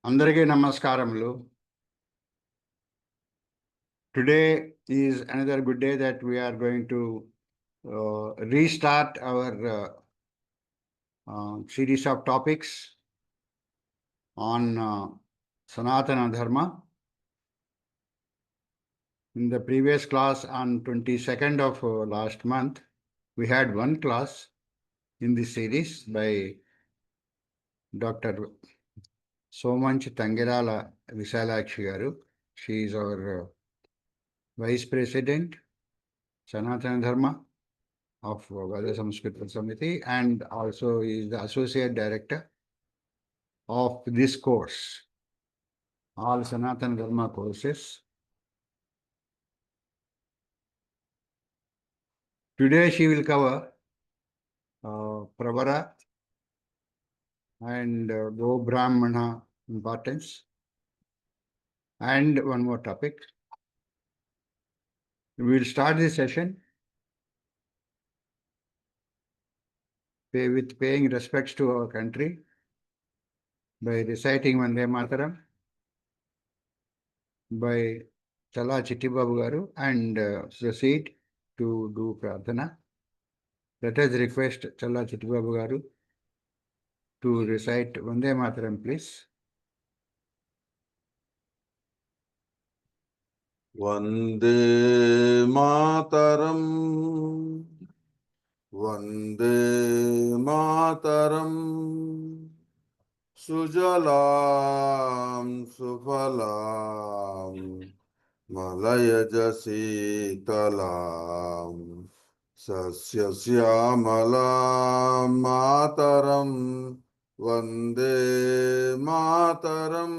Andariki namaskaramulo. Today is another good day that we are going to restart our series of topics on Sanaatana Dharma. In the previous class on 22nd of last month, we had one class in this series by Dr. Somanch Tangirala Visalakshi garu. She is our Vice President, Sanaatana Dharma of Veda Samskruti Samiti, and also is the Associate Director of this course, all Sanaatana Dharma courses. Today she will cover Pravara and Go Brahmana importance, and one more topic. We will start this session with paying respects to our country by reciting Vande Mataram by Chala Chittibabu garu and proceed to do Prarthana. Let us request Chala Chittibabu garu to recite Vande Mataram, please. Vande Mataram, Vande Mataram, Sujalam Sufalam, Malayaj Sitalam, Sasya Syamalam Mataram, Vande Mataram.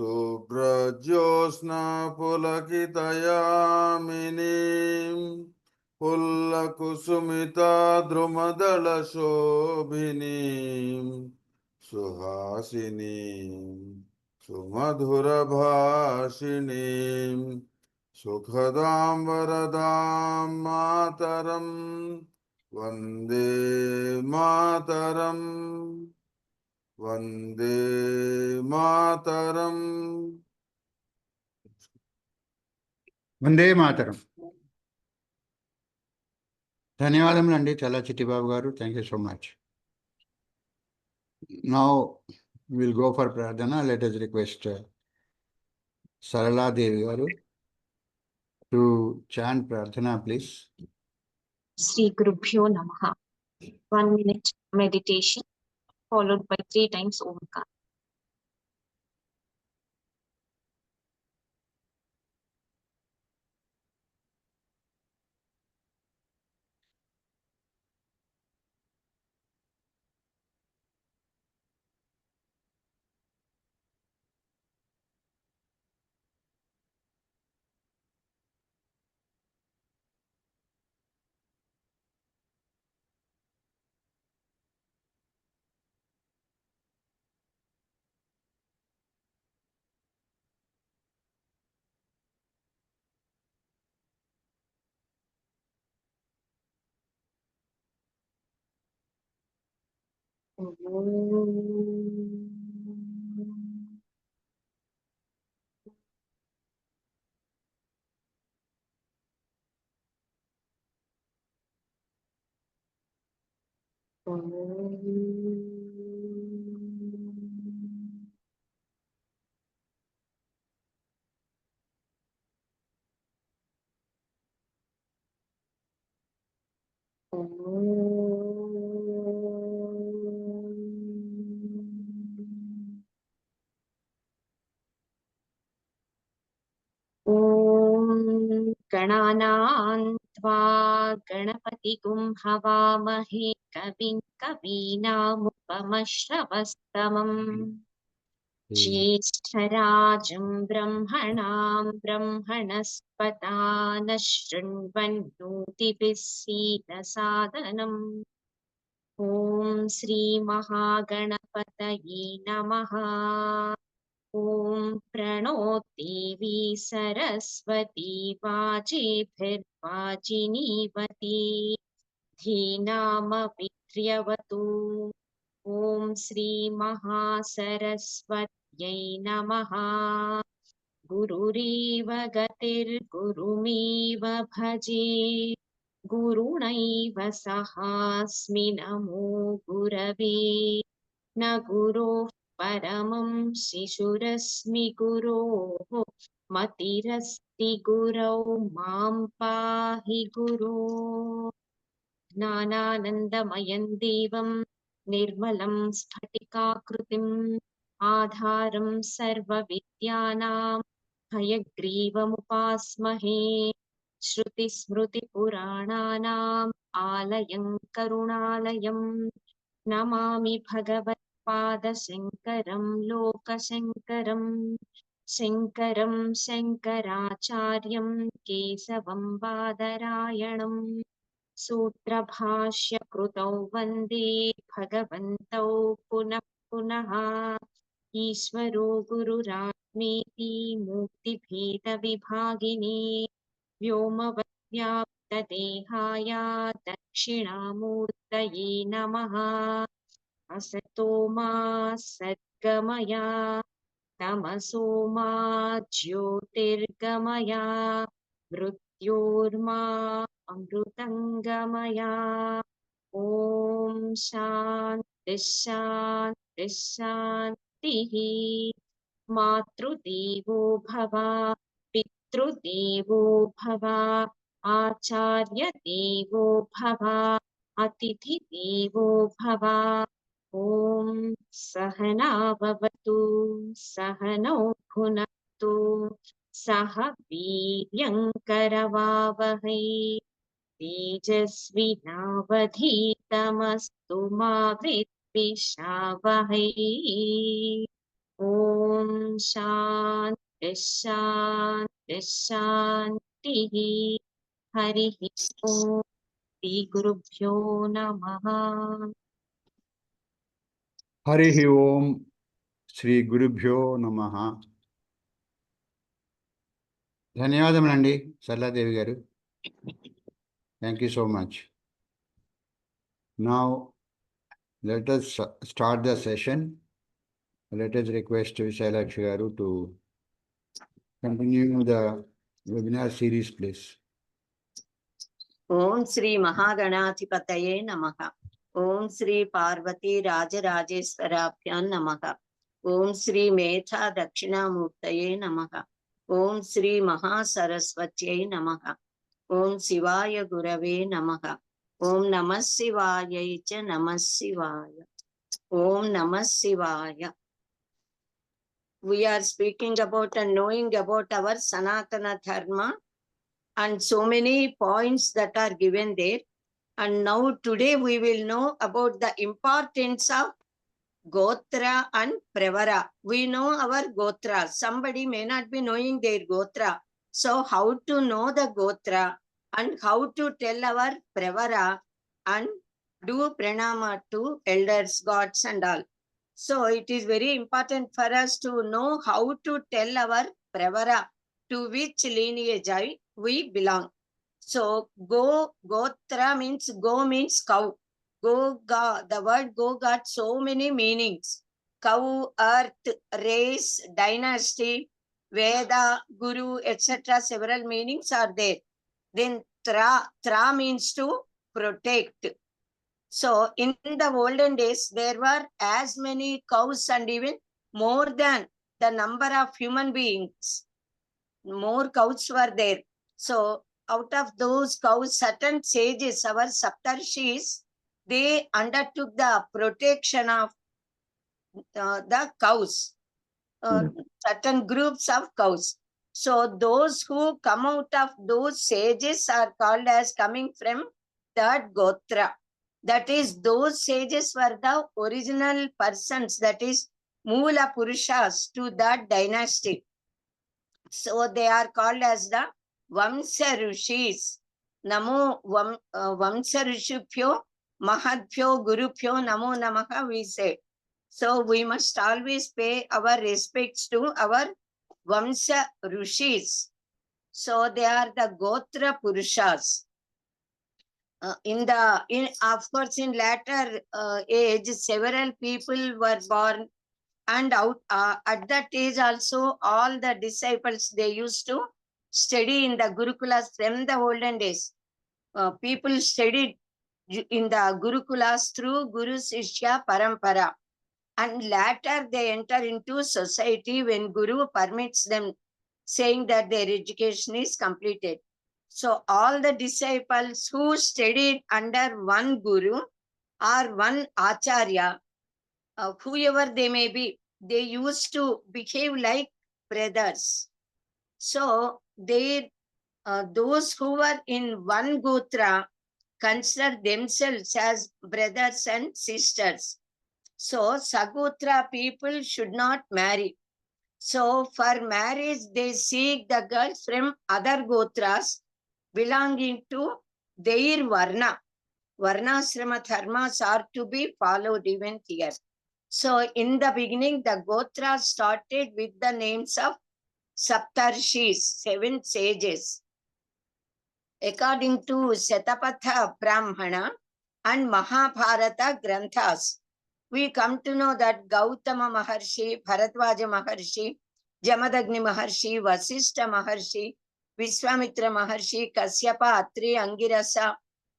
Subrajosna pulakitayaminim Pullakusumita drumadala shobhinim Suhasinim Sumadhura bhashinim Sukhadam varadam mataram Vande Mataram Vande Mataram. Vande Mataram. ధన్యవాదములండి చాలా చిట్టిబాబు గారు. Thank you so much. Now we'll go for Pradhana. Let us request Sarala Devi garu to chant Pradhana, please. Sri Gurubhyo Namaha. 1 minute meditation followed by 3 times Omkar. Gananaan tva ganapatikum havamahe kavim kavinamupamashravastamam Jyeshtarajam brahmanam brahmanaspatana shrinvannotipissida sadhanam Om Sri Mahaganapataye Namaha Om Prano Devi Saraswati Vajibhirvajinivati Dhinama Vidyavatu ॐ श्रीमहासरस्वत्यै नमः। गुरुरीव गतिर्गुरुमीव भजे, गुरुणैव सहास्मि नमो गुरवे। न गुरोः परमं शिशुरस्मि गुरोः, मतिरस्ति गुरौ मां पाहि गुरो। ज्ञानानन्दमयं देवं निर्मलं स्फटिकाकृतिम् आधारं सर्वविद्यानां हयग्रीवमुपास्महे। श्रुतिस्मृतिपुराणानाम् आलयं करुणालयं नमामि भगवत्पादशङ्करं लोकशङ्करं। शङ्करं शङ्कराचार्यं केशवं बादरायणम् सूत्रभाष्यकृतौ वन्दे भगवन्तौ पुनः पुनः। ईश्वरो गुरुरात्मेति मूर्तिभेदविभागिने व्योमवद्व्याप्तदेहाय दक्षिणामूर्तये नमः। असतो मा सद्गमय तमसो मा ज्योतिर्गमय मृत्योर्मा अमृतङ्गमय। ॐ शान्ति शान्ति शान्तिः। मातृदेवो भव, पितृदेवो भव, आचार्यदेवो भव, अतिथिदेवो भव। ॐ सहना भवतु, सहनौ भुनक्तु, सह वीर्यङ्करवावहै, तेजस्विनावधीतमस्तु मा विद्विषावहै। ॐ शान्ति शान्ति शान्तिः। हरिः ॐ श्रीगुरुभ्यो नमः। Harihi Om Shri Gurubhyo Namaha. ధన్యవాదములండి సరళాదేవి గారు. Thank you so much. Now let us start the session. Let us request Visalakshi garu to continue the webinar series, please. ఓం శ్రీ మహాగణాధిపతయే నమః. ఓం శ్రీ పార్వతీ రాజరాజేశ్వరాభ్యాం నమః. ఓం శ్రీ మేధా దక్షిణామూర్తయే నమః. ఓం శ్రీ మహాసరస్వత్యై నమః. ఓం శివాయ గురవే నమః. ఓం నమః శివాయై చ నమః శివాయ. ఓం నమః శివాయ. We are speaking about and knowing about our Sanatana Dharma, and so many points that are given there. And now today we will know about the importance of Gotra and Pravara. We know our Gotra. Somebody may not be knowing their Gotra. So how to know the Gotra and how to tell our Pravara and do pranama to elders, gods and all. So it is very important for us to know how to tell our Pravara, to which lineage we belong. So Gotra means go means cow. The word go got so many meanings. Cow, earth, race, dynasty, Veda, Guru, etc. Several meanings are there. Then Tra means to protect. So in the olden days, there were as many cows and even more than the number of human beings. More cows were there. So out of those cows, certain sages, our Saptarshis, they undertook the protection of the cows, certain groups of cows. So those who come out of those sages are called as coming from that Gotra. That is, those sages were the original persons, that is, Moola Purushas to that dynasty. So they are called as the Vamsa Rishis. Namo Vamsa Rishibhyo Mahadbhyo Gurubhyo Namo Namaha, we say. So we must always pay our respects to our Vamsa Rishis. So they are the Gotra Purushas. Of course, in later age, several people were born, and at that age also, all the disciples, they used to study in the Gurukulas from the olden days. People studied in the Gurukulas through Guru Sishya Parampara, and later they enter into society when Guru permits them, saying that their education is completed. So all the disciples who studied under one Guru or one Acharya, whoever they may be, they used to behave like brothers. So those who were in one Gotra consider themselves as brothers and sisters. So Sagotra people should not marry. So for marriage, they seek the girls from other Gotras belonging to their Varna. Varnasrama dharmas are to be followed even here. So in the beginning, the Gotra started with the names of Saptarshis, 7 sages. According to Shatapatha Brahmana and Mahabharata Granthas, we come to know that Gautama Maharshi, Bharadwaja Maharshi, Jamadagni Maharshi, Vasishta Maharshi, Vishwamitra Maharshi, Kasyapa, Atri, Angirasa,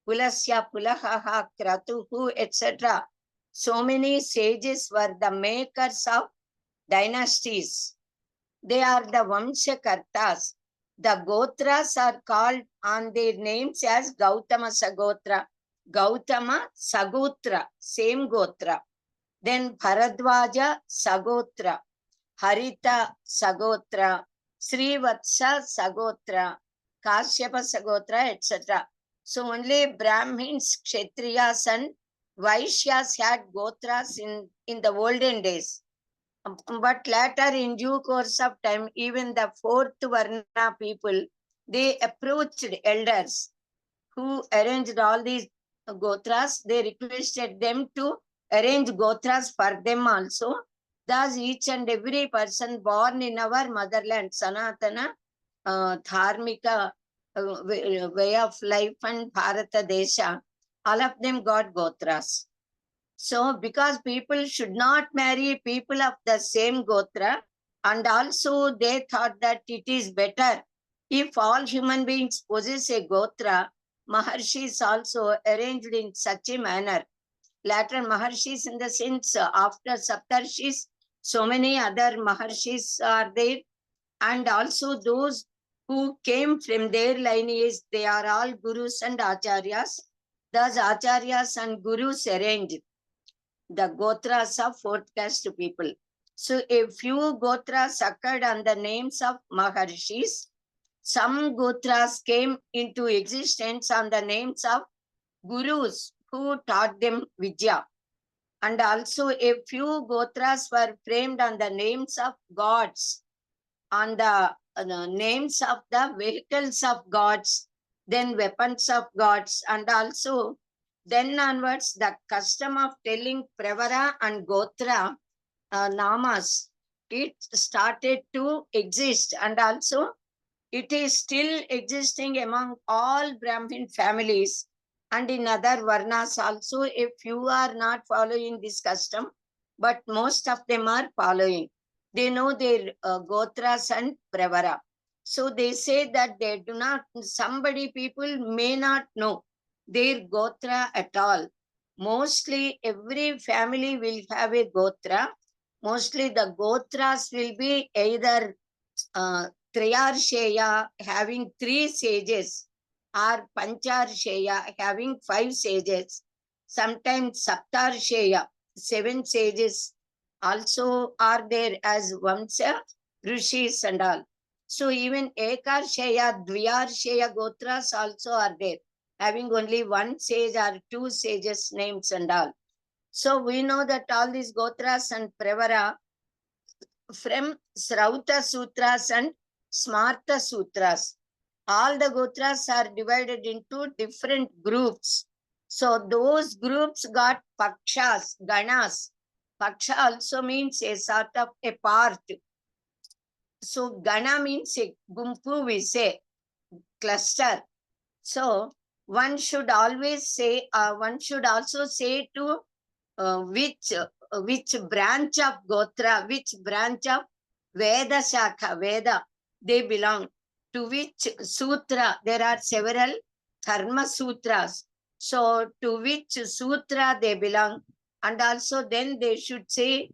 Pulasya, Pulahaha, Kratuhu, etc. So many sages were the makers of dynasties. They are the Vamshakartas. The Gotras are called on their names as Gautama Sagotra, Gautama Sagotra, same Gotra. Then Bharadwaja Sagotra, Harita Sagotra, Srivatsa Sagotra, Kashyapa Sagotra, etc. So only Brahmins, Kshatriyas and Vaishyas had Gotras in the olden days. But later, in due course of time, even the 4th Varna people, they approached elders who arranged all these Gotras. They requested them to arrange Gotras for them also. Thus, each and every person born in our motherland, Sanaatana, Dharmika way of life and Bharata Desha, all of them got Gotras. So, because people should not marry people of the same Gotra, and also they thought that it is better if all human beings possess a Gotra, Maharshis also arranged in such a manner. Later Maharshis, in the sense, after Saptarshis, so many other Maharshis are there, and also those who came from their lineage, they are all Gurus and Acharyas. Thus Acharyas and Gurus arranged the Gotras of 4th caste people. So a few Gotras occurred on the names of Maharshis. Some Gotras came into existence on the names of Gurus who taught them Vidya. And also a few Gotras were framed on the names of gods, on the names of the vehicles of gods, then weapons of gods, and also then onwards, the custom of telling Pravara and Gotra namas, it started to exist, and also it is still existing among all Brahmin families and in other Varnas also. If you are not following this custom, but most of them are following. They know their Gotras and Pravara. So they say that they do not, people may not know their Gotra at all. Mostly every family will have a Gotra. Mostly the Gotras will be either Triyarsheya, having 3 sages, or Pancharsheya, having 5 sages. Sometimes Saptarsheya, 7 sages also are there as Vamsa, Rishis and all. So even Ekarsheya, Dviyarsheya Gotras also are there, having only 1 sage or 2 sages names and all. So we know that all these Gotras and Pravara from Srauta Sutras and Smarta Sutras. All the Gotras are divided into different groups. So those groups got Pakshas, Ganas. Paksha also means a sort of a part. So Gana means a Gumpu, we say, cluster. So one should always say, one should also say to which branch of Gotra, which branch of Veda Shakha, Veda, they belong, to which Sutra. There are several Dharma Sutras. So to which Sutra they belong. And also then they should say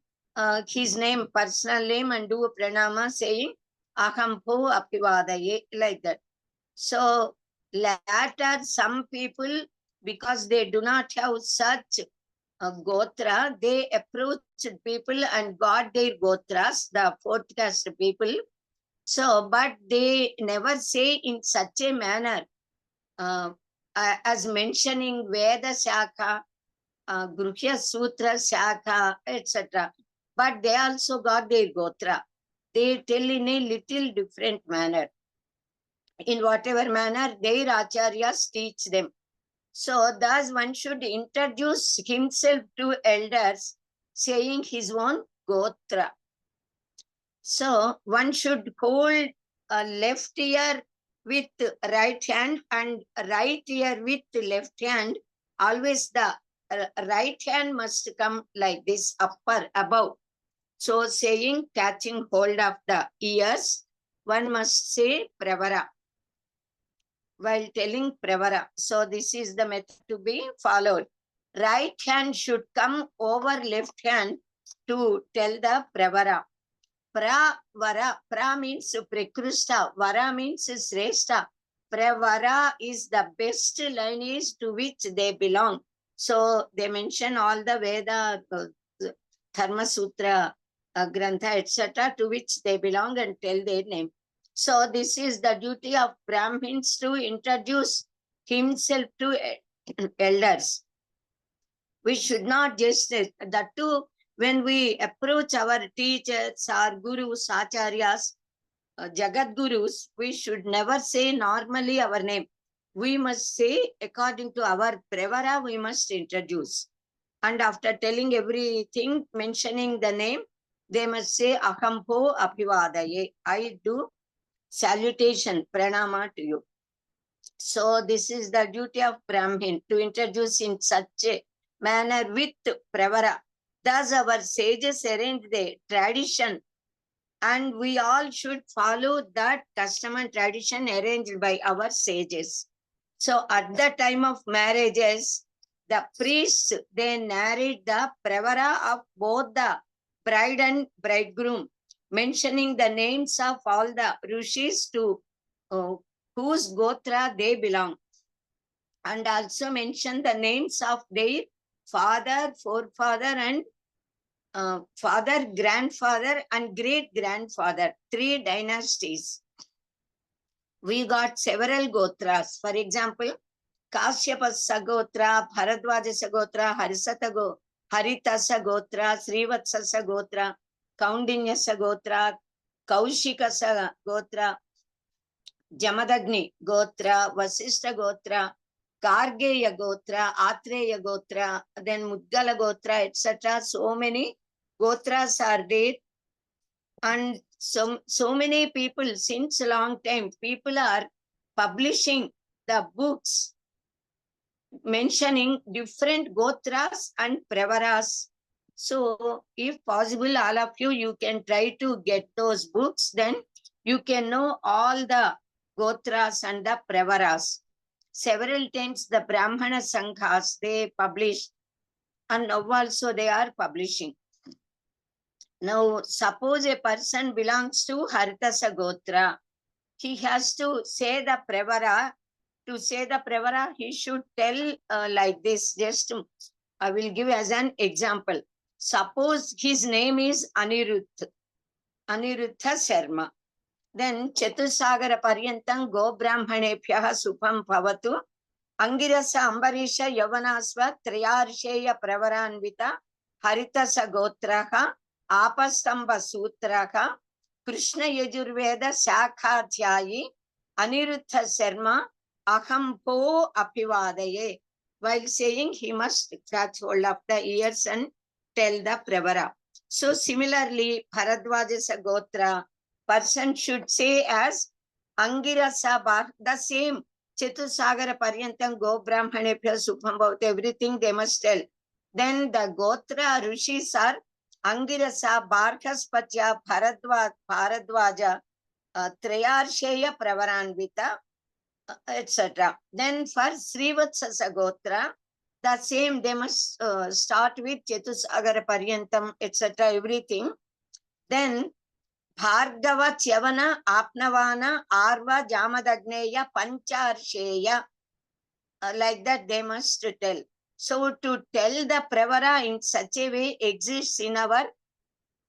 his name, personal name, and do a pranama saying Aham Po Apivadaye, like that. So later some people, because they do not have such Gotra, they approached people and got their Gotras, the fourth caste people. So, but they never say in such a manner as mentioning Veda Shakha, Gruhya Sutra Shakha, etc. But they also got their Gotra. They tell in a little different manner. In whatever manner their acharyas teach them. So thus one should introduce himself to elders saying his own Gotra. So one should hold a left ear with right hand and right ear with left hand. Always the right hand must come like this, upper, above. So saying, catching hold of the ears, one must say Pravara while telling Pravara. So this is the method to be followed. Right hand should come over left hand to tell the Pravara. Pravara, pra means Prakrusta, vara means Sreshta. Pravara is the best lineage to which they belong. So they mention all the Veda, Dharma Sutra, Grantha, etc., to which they belong and tell their name. So this is the duty of Brahmins to introduce himself to elders. We should not just, that too, when we approach our teachers, our gurus, acharyas, Jagat Gurus, we should never say normally our name. We must say, according to our Pravara, we must introduce. And after telling everything, mentioning the name, they must say, Ahampo Apivadaye. I do salutation, pranama to you. So this is the duty of Brahmin, to introduce in such a manner with Pravara. Thus our sages arranged the tradition, and we all should follow that custom and tradition arranged by our sages. So at the time of marriages, the priests, they narrate the Pravara of both the bride and bridegroom, mentioning the names of all the rishis to whose Gotra they belong, and also mention the names of their father, forefather, and father, grandfather, and great-grandfather, 3 dynasties. We got several Gotras. For example, Kashyapa Sagotra, Bharadwaja Sagotra, Harita Sagotra, Srivatsa Sagotra, Kaundinya Sagotra, Kaushika Sagotra, Jamadagni Gotra, Vasishta Gotra, Kargeya Gotra, Atreya Gotra, then Mudgala Gotra, etc. So many Gotras are there. And so many people, since a long time, people are publishing the books mentioning different Gotras and Pravaras. So if possible, all of you, you can try to get those books, then you can know all the Gotras and the Pravaras. Several times the Brahmana Sanghas, they publish, and now also they are publishing. Now, suppose a person belongs to Haritasa Gotra, he has to say the Pravara. To say the Pravara, he should tell like this. Just I will give as an example. Suppose his name is Aniruddha Sharma. Then Chatusagara Paryantam Go Brahmanebhyaha Supam Bhavatu Angirasa Ambarisha Yavanasva Triyarsheya Pravaranvita Haritasa Gotraha Apastamba Sutraha Krishna Yajurveda Shakhathyayi Aniruddha Sharma Ahampo Apivadaye. While saying, he must catch hold of the ears and tell the Pravara. So similarly, Bharadwaja Gotra, person should say as Angirasa Bhav, the same. Chatusagara Paryantam Go Brahmanebhyo Sukham Bhavati, everything they must tell. Then the Gotra Rishis are Angirasa, Bhargaspatya, Bharadwaja, Trayarsheya Pravaranvita, etc. Then for Srivatsasa Gotra, the same they must start with Chatusagara Paryantam, etc. everything. Then Bhargava Chavana Apnavana Arva Jamadagneya Pancharsheya, like that they must tell. So to tell the Pravara in such a way exists in our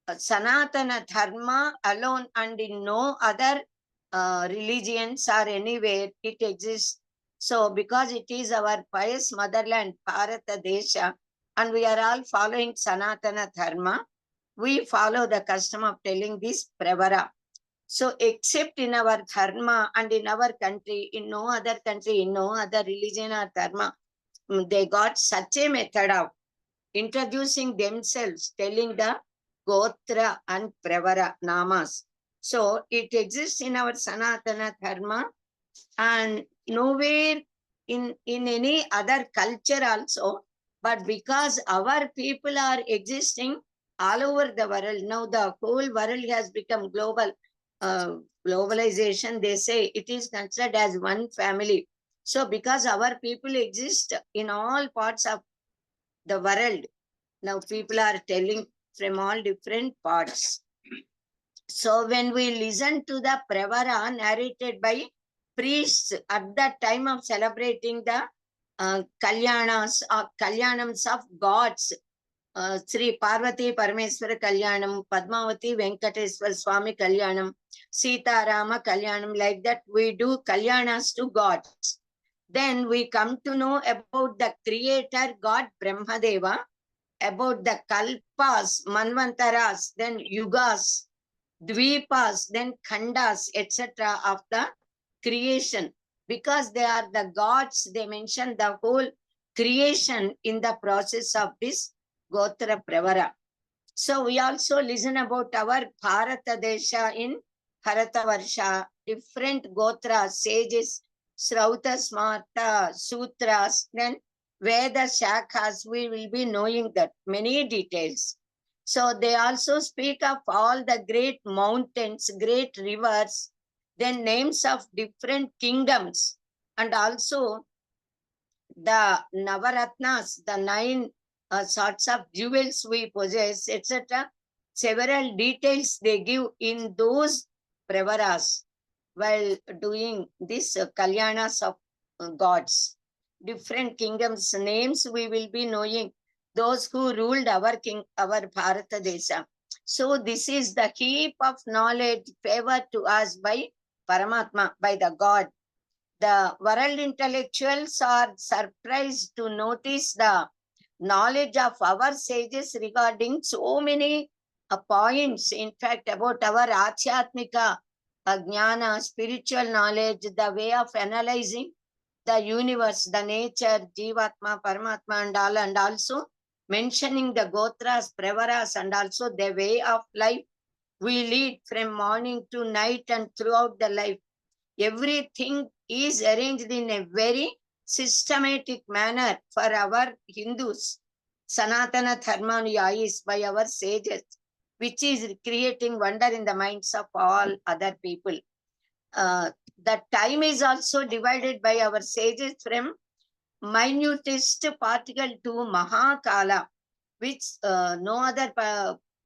Sanatana Dharma alone, and in no other religions or anywhere it exists. So because it is our pious motherland, Bharata Desha, and we are all following Sanatana Dharma, we follow the custom of telling this Pravara. So except in our Dharma and in our country, in no other country, in no other religion or Dharma, they got such a method of introducing themselves, telling the Gotra and Pravara Namas. So it exists in our Sanatana Dharma, and nowhere in any other culture also. But because our people are existing all over the world, now the whole world has become global. Globalization, they say it is considered as one family. So because our people exist in all parts of the world, now people are telling from all different parts. So when we listen to the Pravara narrated by priests at the time of celebrating the Kalyanas or Kalyanams of gods, Sri Parvati Parameswara Kalyanam, Padmavati Venkateswara Swami Kalyanam, Sita Rama Kalyanam, like that we do Kalyanas to gods. Then we come to know about the creator God Brahmadeva, about the Kalpas, Manvantaras, then Yugas, Dvipas, then Khandas, etc. of the creation. Because they are the gods, they mention the whole creation in the process of this Gotra Pravara. So we also listen about our Bharata Desha in Bharatavarsha, different Gotra, sages, Srauta, Smarta, Sutras, then Veda Shakhas, we will be knowing that many details. So they also speak of all the great mountains, great rivers, then names of different kingdoms, and also the Navaratnas, the 9 sorts of jewels we possess, etc. Several details they give in those Pravaras while doing this Kalyanas of gods. Different kingdoms' names we will be knowing, those who ruled our Bharata Desha. So this is the heap of knowledge favored to us by Paramatma, by the God. The world intellectuals are surprised to notice the knowledge of our sages regarding so many points, in fact, about our Achyatmika Jnana, spiritual knowledge, the way of analyzing the universe, the nature, Jivatma, Paramatma, and also mentioning the Gotras, Pravaras, and also the way of life we lead from morning to night and throughout the life. Everything is arranged in a very systematic manner for our Hindus. Sanatana Dharma is by our sages, which is creating wonder in the minds of all other people. The time is also divided by our sages from minutest particle to Mahakala, which no other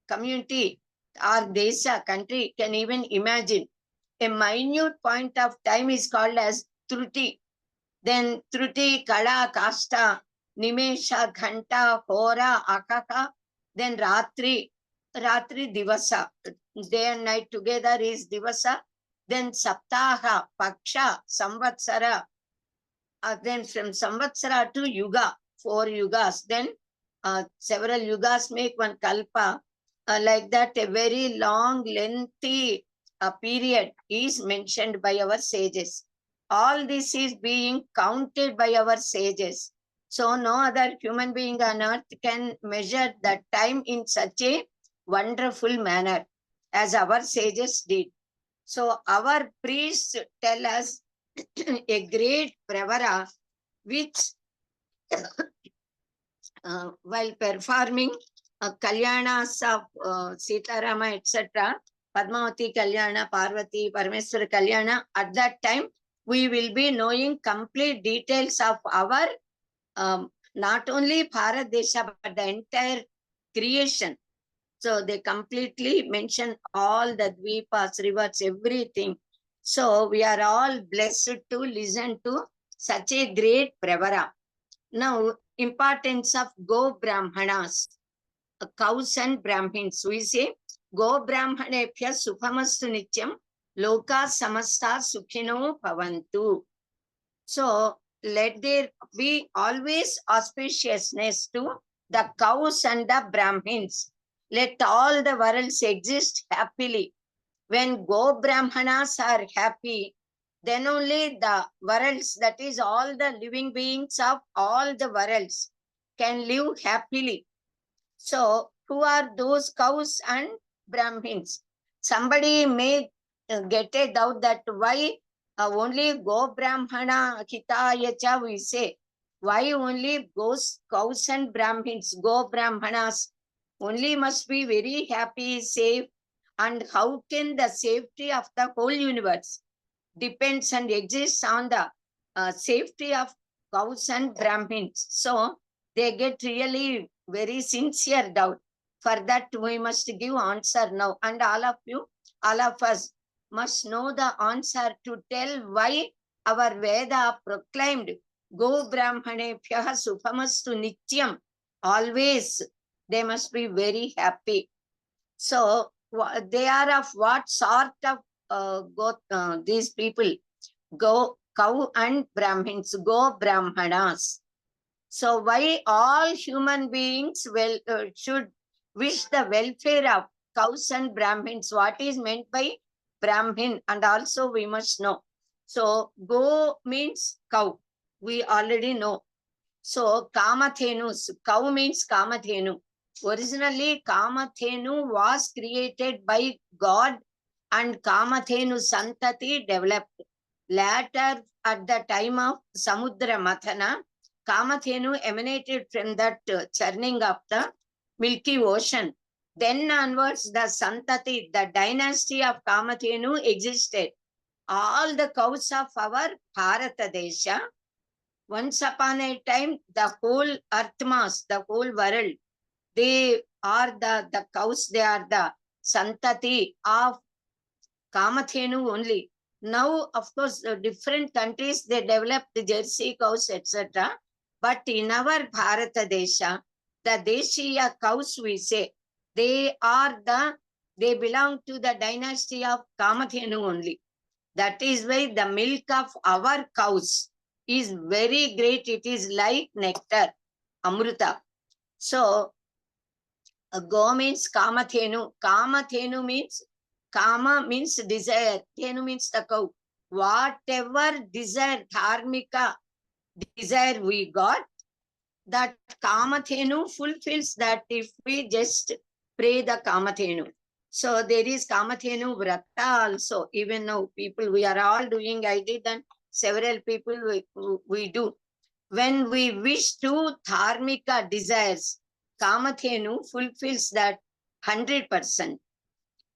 community or desha, country can even imagine. A minute point of time is called as Truti. Then Truti, Kala, Kasta, Nimesha, Ghanta, Hora, Akaka, then Ratri, Divasa. Day and night together is Divasa. Then Saptaha, Paksha, Samvatsara. Then from Samvatsara to Yuga, 4 yugas. Then several yugas make one Kalpa. Like that, a very long, lengthy period is mentioned by our sages. All this is being counted by our sages. So no other human being on earth can measure the time in such a wonderful manner as our sages did. So our priests tell us a great pravara which while performing Kalyanas of Sitarama, etc., Padmavati Kalyana, Parvati, Parameswara Kalyana, at that time, we will be knowing complete details of our not only Bharat Desha, but the entire creation. So they completely mention all the dvipas, rivers, everything. So we are all blessed to listen to such a great pravara. Now, importance of Go Brahmanas, cows and Brahmins. We say, Go Brahmanebhya Sukhamastu Nityam, Loka Samasta Sukhino Bhavantu. So, let there be always auspiciousness to the cows and the Brahmins. Let all the worlds exist happily. When Go Brahmanas are happy, then only the worlds, that is all the living beings of all the worlds, can live happily. So, who are those cows and Brahmins? Somebody may get a doubt that why only Go Brahmana Hitaya cha we say. Why only cows and Brahmins, Go Brahmanas, only must be very happy, safe, and how can the safety of the whole universe depends and exists on the safety of cows and Brahmins. So they get really very sincere doubt. For that, we must give answer now. And all of you, all of us must know the answer to tell why our Veda proclaimed Go Brahmanebhya Sukhamastu Nityam. Always they must be very happy. So they are of what sort of these people? Go cow and Brahmins, Go Brahmanas. So why all human beings should wish the welfare of cows and Brahmins? What is meant by Brahmin? And also we must know. So Go means cow. We already know. So Kamathenus, cow means Kamathenu. Originally Kamathenu was created by God and Kamathenu Santati developed. Later, at the time of Samudra Mathana, Kamathenu emanated from that churning of the Milky Ocean. Then onwards, the Santati, the dynasty of Kamathenu existed. All the cows of our Bharata Desha, once upon a time, the whole earth mass, the whole world, they are the cows, they are the Santati of Kamathenu only. Now, of course, different countries, they developed the Jersey cows, etc. But in our Bharata Desha, the Deshiya cows, we say, they belong to the dynasty of Kamathenu only. That is why the milk of our cows is very great. It is like nectar, Amruta. So, Go means Kamathenu. Kamathenu means, Kama means desire. Thenu means the cow. Whatever desire, dharmika desire we got, that Kamathenu fulfills that if we just pray the Kamathenu. So there is Kamathenu Vrata also. Even now people, we are all doing, I did, and several people we do. When we wish to dharmika desires, Kamathenu fulfills that 100%.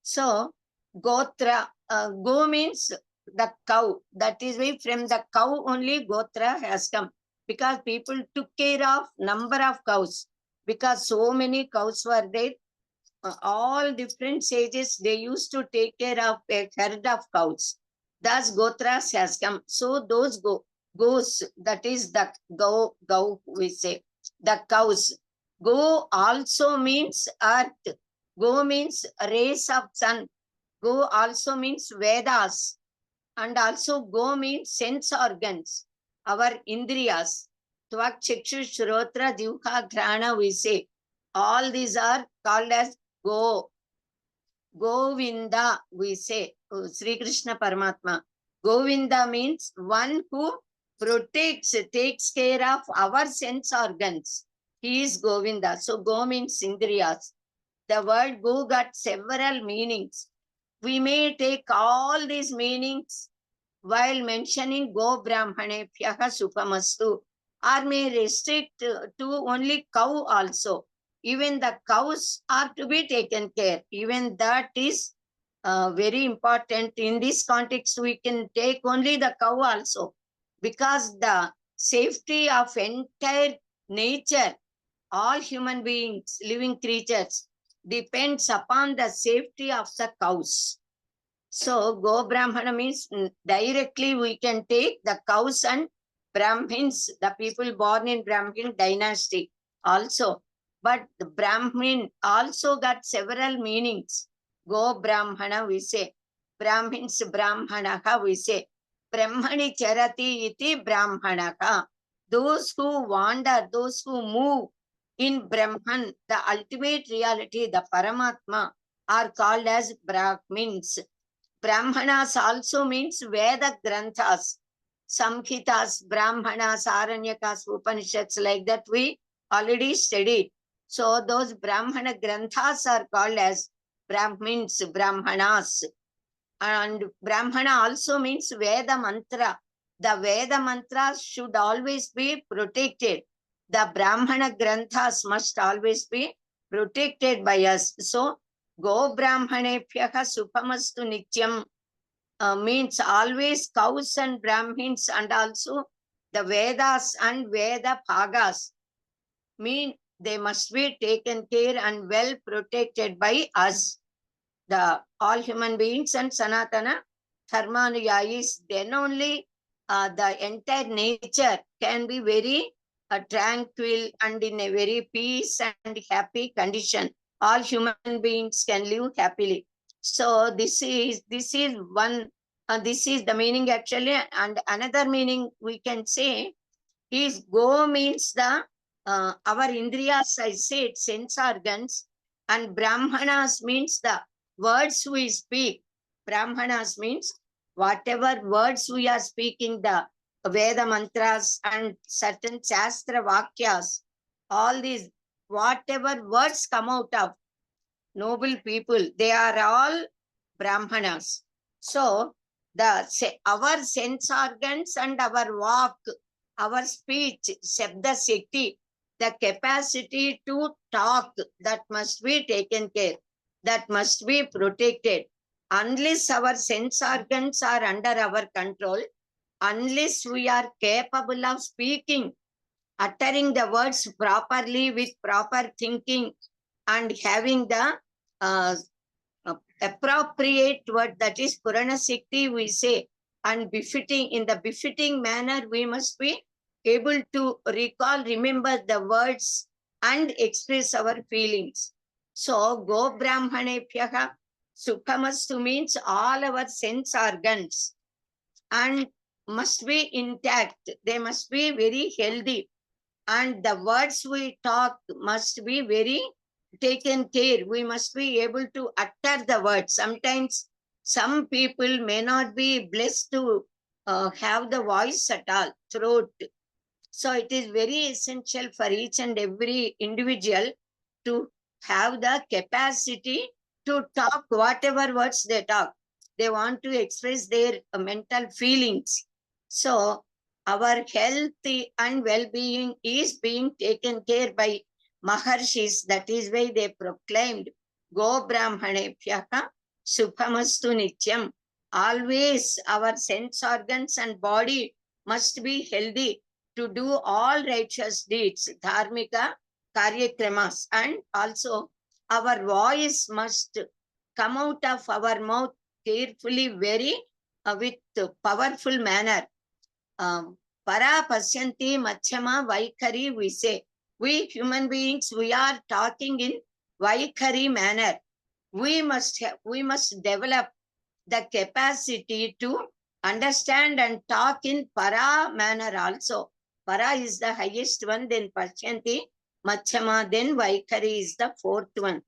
So, Gotra, Go means the cow. That is why from the cow only Gotra has come. Because people took care of number of cows. Because so many cows were there. All different sages, they used to take care of a herd of cows. Thus, Gotras has come. So those goes, that is the go, we say, the cows. Go also means earth. Go means rays of sun. Go also means Vedas. And also Go means sense organs, our Indriyas. Tvak, Chakshu, Shrotra, Jivha, Ghrana, we say. All these are called as Go. Govinda, we say. Sri Krishna Paramatma. Govinda means one who protects, takes care of our sense organs. He is Govinda. So Go means Indriyas. The word Go got several meanings. We may take all these meanings while mentioning Go Brahmanebhyaha Sukhamastu, or may restrict to only cow also. Even the cows are to be taken care. Even that is very important. In this context, we can take only the cow also, because the safety of entire nature, all human beings, living creatures, depends upon the safety of the cows. So Go Brahmana means directly we can take the cows and Brahmins, the people born in Brahmin dynasty also. But the Brahmin also got several meanings. Go Brahmana we say. Brahmins Brahmanaka we say. Brahmani charati iti Brahmanaka. Those who wander, those who move in Brahman, the ultimate reality, the Paramatma, are called as Brahmins. Brahmanas also means Veda Granthas, Samhitas, Brahmanas, Aranyakas, Upanishads, like that we already studied. So those Brahmana Granthas are called as Brahmins, Brahmanas. And Brahmana also means Veda Mantra. The Veda mantras should always be protected. The Brahmana Granthas must always be protected by us. So, Go Brahmanebhyaha Sukhamastu Nityam means always cows and Brahmins, and also the Vedas and Veda Bhagas mean they must be taken care and well protected by us, the all human beings and Sanatana Dharmanuyayis. Then only the entire nature can be very tranquil and in a very peace and happy condition. All human beings can live happily. So this is one. This is the meaning actually, and another meaning we can say is Go means the our indriyas, I said, sense organs, and Brahmanas means the words we speak. Brahmanas means whatever words we are speaking, the Veda mantras and certain Shastra Vakyas, all these, whatever words come out of noble people, they are all Brahmanas. So our sense organs and our walk, our speech, Shabda Shakti, the capacity to talk, that must be taken care, that must be protected. Unless our sense organs are under our control, unless we are capable of speaking, uttering the words properly with proper thinking and having the appropriate word, that is Purana Shakti we say, and befitting, in the befitting manner we must be able to recall, remember the words and express our feelings. So Go Brahmanebhyaha Sukhamastu means all our sense organs and must be intact, they must be very healthy, and the words we talk must be very taken care. We must be able to utter the words. Sometimes some people may not be blessed to have the voice at all, throat. So it is very essential for each and every individual to have the capacity to talk whatever words they talk. They want to express their mental feelings. So our health and well-being is being taken care by Maharshis. That is why they proclaimed Go Brahmanebhyaha Sukhamastu Nityam. Always our sense organs and body must be healthy to do all righteous deeds, dharmika karyakramas, and also our voice must come out of our mouth carefully, very with powerful manner. Para pasyanti machyama vaikhari we say. We human beings, we are talking in vaikhari manner. We must develop the capacity to understand and talk in para manner also. Para is the highest one, then Pashyanti, Machyama, then Vaikhari is the fourth one.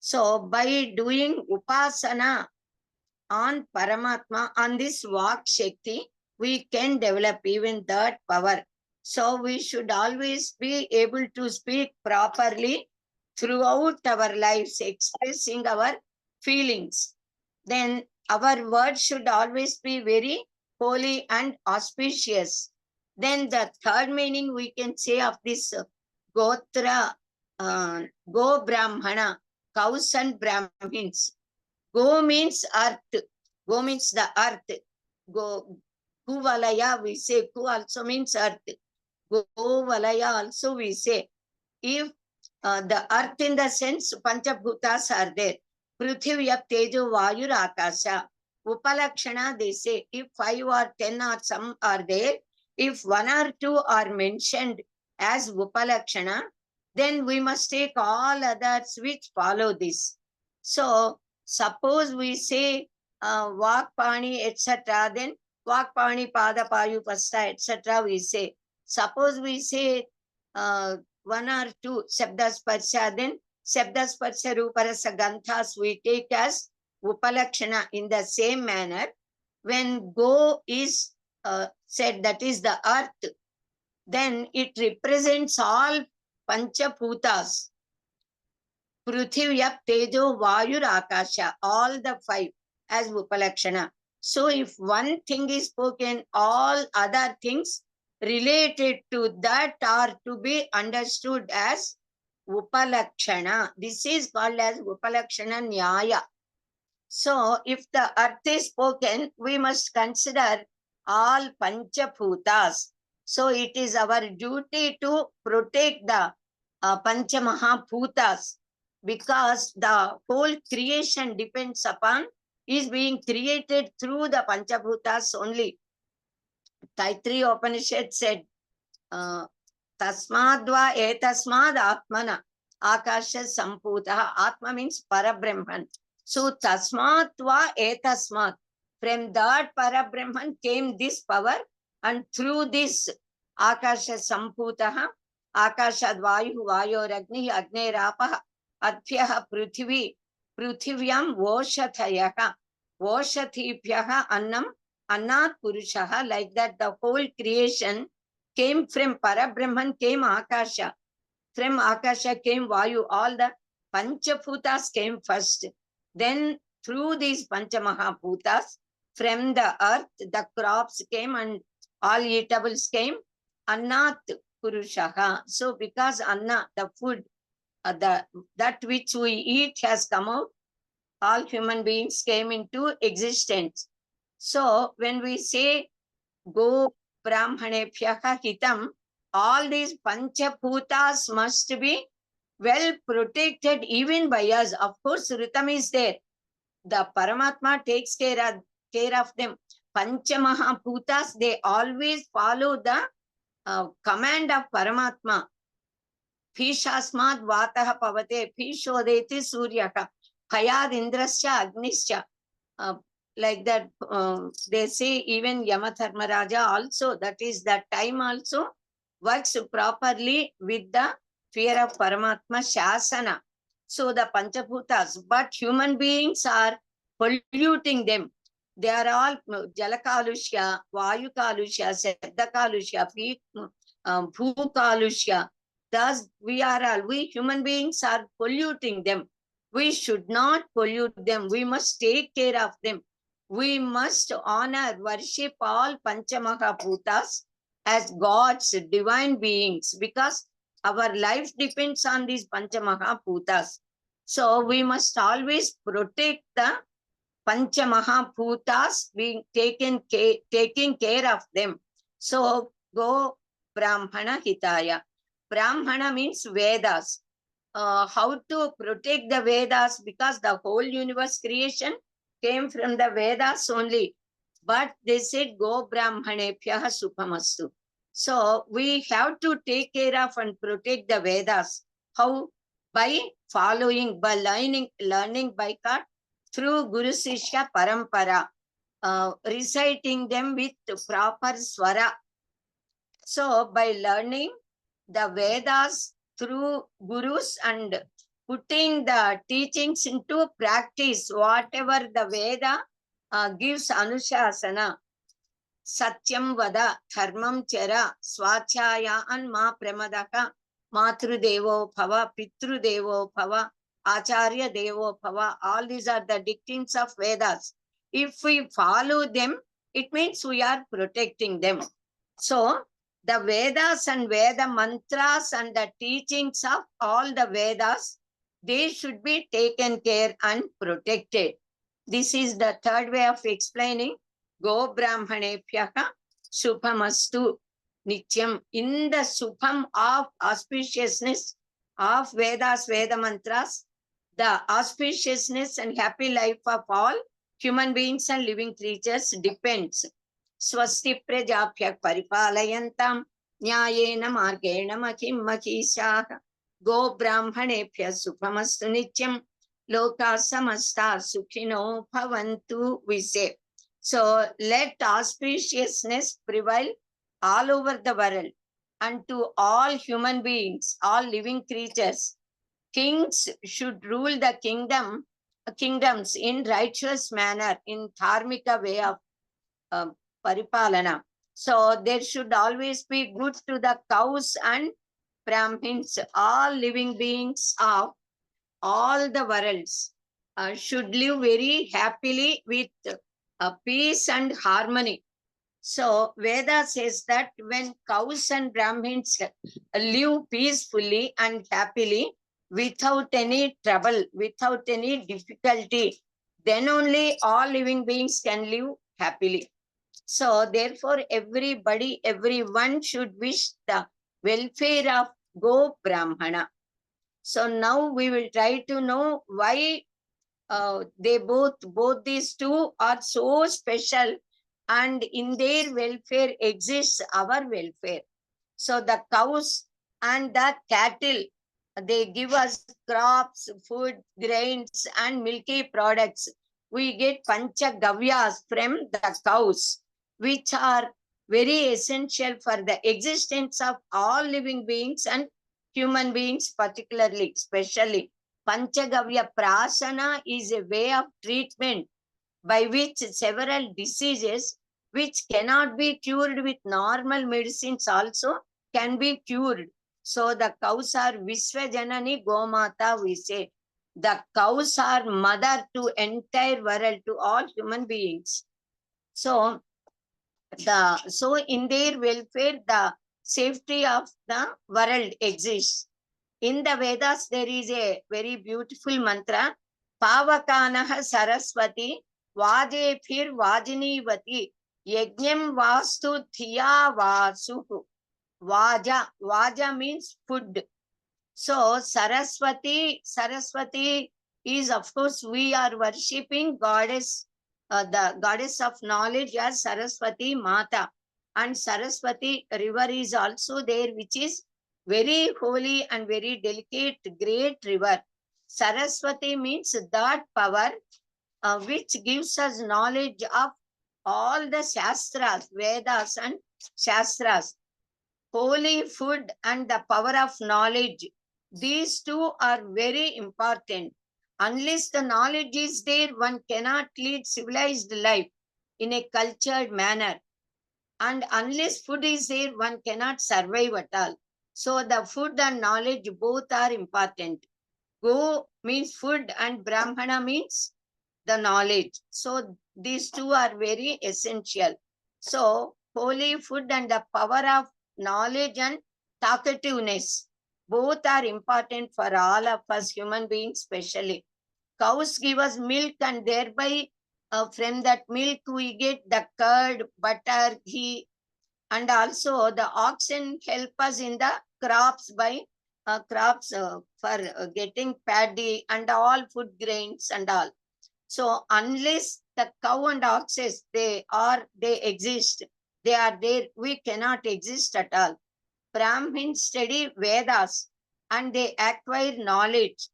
So by doing Upasana on Paramatma, on this Vak Shakti, we can develop even that power. So we should always be able to speak properly throughout our lives, expressing our feelings. Then our words should always be very holy and auspicious. Then the third meaning we can say of this Gotra, Go Brahmana, cows and Brahmins. Go means earth. Go means the earth. Go, Kuvalaya we say. Ku also means earth. Go Valaya also we say. If the earth in the sense Panchabhutas are there. Prithivya, Tejo, Vayur, Akasha. Upalakshana, they say, if 5 or 10 or some are there, if 1 or 2 are mentioned as Upalakshana, then we must take all others which follow this. So, suppose we say Vakpani, etc., then Vakpani, Pada, Payu, Pasta, etc., we say. Suppose we say 1 or 2 Shabdasparsha, then Shabdasparsha, Ruparasa, Ganthas we take as Upalakshana in the same manner. When Go is said, that is the earth, then it represents all Panchaputas. Prithivya, Tejo, Vayur, Akasha, all the 5 as Upalakshana. So if one thing is spoken, all other things related to that are to be understood as Upalakshana. This is called as Upalakshana Nyaya. So if the earth is spoken, we must consider all Panchaputas. So it is our duty to protect the Panchamahaputas, because the whole creation depends upon, is being created through the Panchabhutas only. Taittiriya Upanishad said, Tasmadva etasmad atmana akasha samputaha. Atma means Parabrahman. So Tasmatva etasmat. From that Parabrahman came this power, and through this Akasha samputaha, Akashad Vayu, Vayoragni, Agnerapah, Adhyaha Prithvi, Prithvyam Voshathayaha, Voshathibhyaha Annam, Annat Purushaha. Like that, the whole creation came from Parabrahman, came Akasha. From Akasha came Vayu. All the Panchaputas came first. Then through these Panchamahaputas, from the earth, the crops came and all eatables came. Annat Purushaha. So because Anna, the food, that which we eat has come out, all human beings came into existence. So when we say Go Brahmanebhyaha Hitam, all these Panchaputas must be well protected even by us. Of course, Ritam is there. The Paramatma takes care of them. Panchamahaputas, they always follow the command of Paramatma. Phishasmad Vataha Pavate, Phishodeti Suryaka, Hayad Indrasya Agnisya. Like that, they say even Yamatharmaraja also, that is that time also works properly with the fear of Paramatma Shasana. So the Panchaputas, but human beings are polluting them. They are all Jalakalushya, Vayu Kalushya, Sabda Kalushya, Bhu Kalushya. Thus, we human beings are polluting them. We should not pollute them. We must take care of them. We must honor, worship all Panchamahaputas as gods, divine beings, because our life depends on these Panchamahaputas. So we must always protect the Panchamahaputas, being taking care of them. So Go Brahmana Hitaya. Brahmana means Vedas. How to protect the Vedas? Because the whole universe creation came from the Vedas only. But they said, Go Brahmanebhyaha Sukhamastu. So we have to take care of and protect the Vedas. How? By following, by learning by heart through Guru Sishya Parampara, reciting them with proper swara. So by learning the Vedas through gurus and putting the teachings into practice, whatever the Veda gives Anushasana, Satyam Vada, Dharmam Chara, Swachaya and Ma Pramadaka, Matru Devo Bhava, Pitru Devo Bhava, Acharya Devo Bhava. All these are the dictates of Vedas. If we follow them, it means we are protecting them. So the Vedas and Veda mantras and the teachings of all the Vedas, they should be taken care and protected. This is the third way of explaining. Go Brahmanebhyaha Shubhamastu Nityam. In the Shubham of auspiciousness of Vedas, Veda mantras, the auspiciousness and happy life of all human beings and living creatures depends. Swasti prajabhya paripalayantam nyayena margena mahim mahishaha go brahmanebhya sukhamastu nityam loka samasta sukhino bhavantu, we say. So let auspiciousness prevail all over the world and to all human beings, all living creatures. Kings should rule the kingdoms in righteous manner, in dharmika way of paripalana. So there should always be good to the cows and Brahmins, all living beings of all the worlds should live very happily with peace and harmony. So Veda says that when cows and Brahmins live peacefully and happily, without any trouble, without any difficulty, then only all living beings can live happily. So therefore, everybody, everyone should wish the welfare of Go Brahmana. So now we will try to know why they both these two are so special, and in their welfare exists our welfare. So the cows and the cattle, they give us crops, food, grains, and milky products. We get panchagavyas from the cows, which are very essential for the existence of all living beings and human beings, particularly, especially. Panchagavya prasana is a way of treatment by which several diseases which cannot be cured with normal medicines also can be cured. So the cows are Visvajanani Gomata, we say. The cows are mother to entire world, to all human beings. So in their welfare, the safety of the world exists. In the Vedas, there is a very beautiful mantra. Pavakanaha Saraswati Vajefir Vajinivati Yajnam Vastu Thiya Vasuhu. Vaja means food. So Saraswati is, of course, we are worshipping goddess, the goddess of knowledge as Saraswati Mata. And Saraswati river is also there, which is very holy and very delicate, great river. Saraswati means that power which gives us knowledge of all the Shastras, Vedas and Shastras. Holy food and the power of knowledge, these two are very important. Unless the knowledge is there, one cannot lead civilized life in a cultured manner. And unless food is there, one cannot survive at all. So the food and knowledge both are important. Go means food and Brahmana means the knowledge. So these two are very essential. So holy food and the power of knowledge and talkativeness, both are important for all of us human beings, especially. Cows give us milk, and thereby from that milk we get the curd, butter, ghee, and also the oxen help us in the crops by for getting paddy and all food grains and all. So unless the cow and oxes they exist, they are there, we cannot exist at all. Brahmins study Vedas and they acquire knowledge